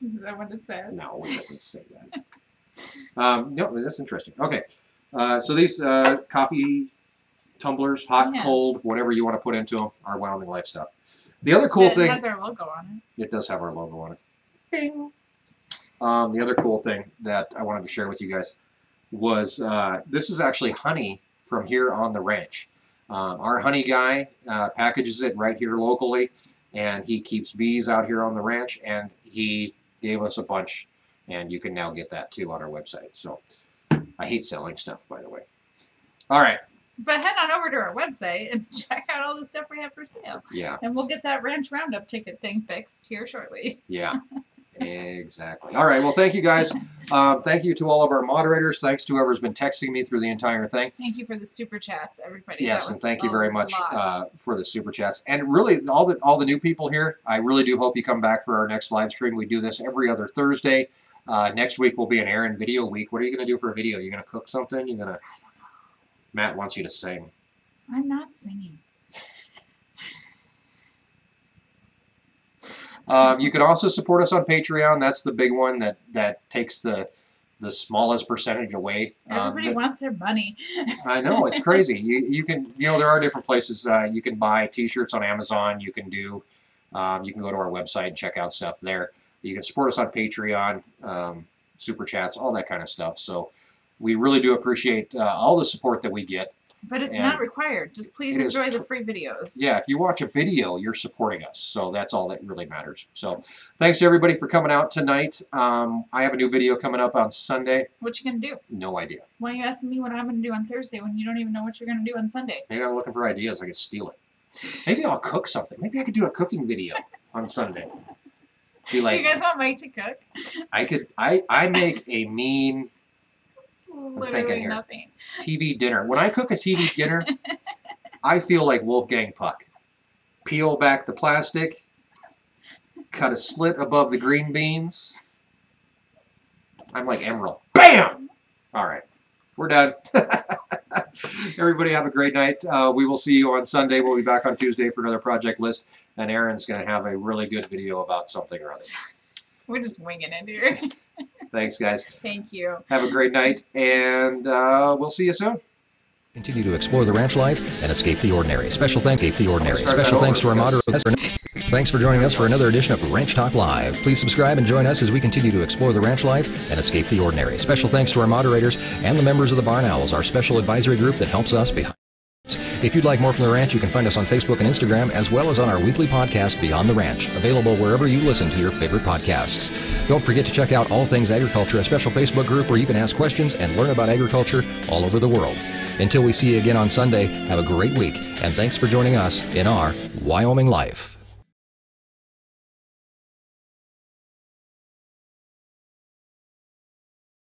Is that what it says? No, it doesn't say that. No, that's interesting. Okay. So these coffee tumblers, hot, cold, whatever you want to put into them, are Wyoming Life stuff. The other cool thing... It has our logo on it. It does have our logo on it. Ding. The other cool thing that I wanted to share with you guys was this is actually honey from here on the ranch. Our honey guy packages it right here locally, and he keeps bees out here on the ranch, and he gave us a bunch, and you can now get that too on our website. So I hate selling stuff, by the way. All right. But head on over to our website and check out all the stuff we have for sale. Yeah. And we'll get that Ranch Roundup ticket thing fixed here shortly. Yeah. Exactly. All right. Well, thank you guys. Thank you to all of our moderators. Thanks to whoever's been texting me through the entire thing. Thank you for the super chats, everybody. Yes, and thank you very much for the super chats. And really, all the new people here, I really do hope you come back for our next live stream. We do this every other Thursday. Next week will be an Erin video week. What are you going to do for a video? You're going to cook something? You're going to... Matt wants you to sing. I'm not singing. You can also support us on Patreon. That's the big one that takes the smallest percentage away. Everybody wants their money. I know, it's crazy. You can, there are different places you can buy T-shirts on Amazon. You can do, you can go to our website and check out stuff there. You can support us on Patreon, super chats, all that kind of stuff. So we really do appreciate all the support that we get. But it's not required. Just please enjoy the free videos. Yeah, if you watch a video, you're supporting us. So that's all that really matters. So thanks to everybody for coming out tonight. I have a new video coming up on Sunday. What you going to do? No idea. Why are you asking me what I'm going to do on Thursday when you don't even know what you're going to do on Sunday? Maybe I'm looking for ideas. I can steal it. Maybe I'll cook something. Maybe I could do a cooking video on Sunday. Be like, you guys want Mike to cook? I make a mean... Literally nothing. TV dinner. When I cook a TV dinner, I feel like Wolfgang Puck. Peel back the plastic, cut a slit above the green beans. I'm like Emerald. Bam! All right. We're done. Everybody have a great night. We will see you on Sunday. We'll be back on Tuesday for another project list. And Erin's going to have a really good video about something or other. We're just winging it here. Thanks, guys. Thank you. Have a great night, and we'll see you soon. Continue to explore the ranch life and escape the ordinary. Special thanks to our moderators. Thanks for joining us for another edition of Ranch Talk Live. Please subscribe and join us as we continue to explore the ranch life and escape the ordinary. Special thanks to our moderators and the members of the Barn Owls, our special advisory group that helps us behind. If you'd like more from the ranch, you can find us on Facebook and Instagram, as well as on our weekly podcast, Beyond the Ranch, available wherever you listen to your favorite podcasts. Don't forget to check out All Things Agriculture, a special Facebook group where you can ask questions and learn about agriculture all over the world. Until we see you again on Sunday, have a great week, and thanks for joining us in our Wyoming Life.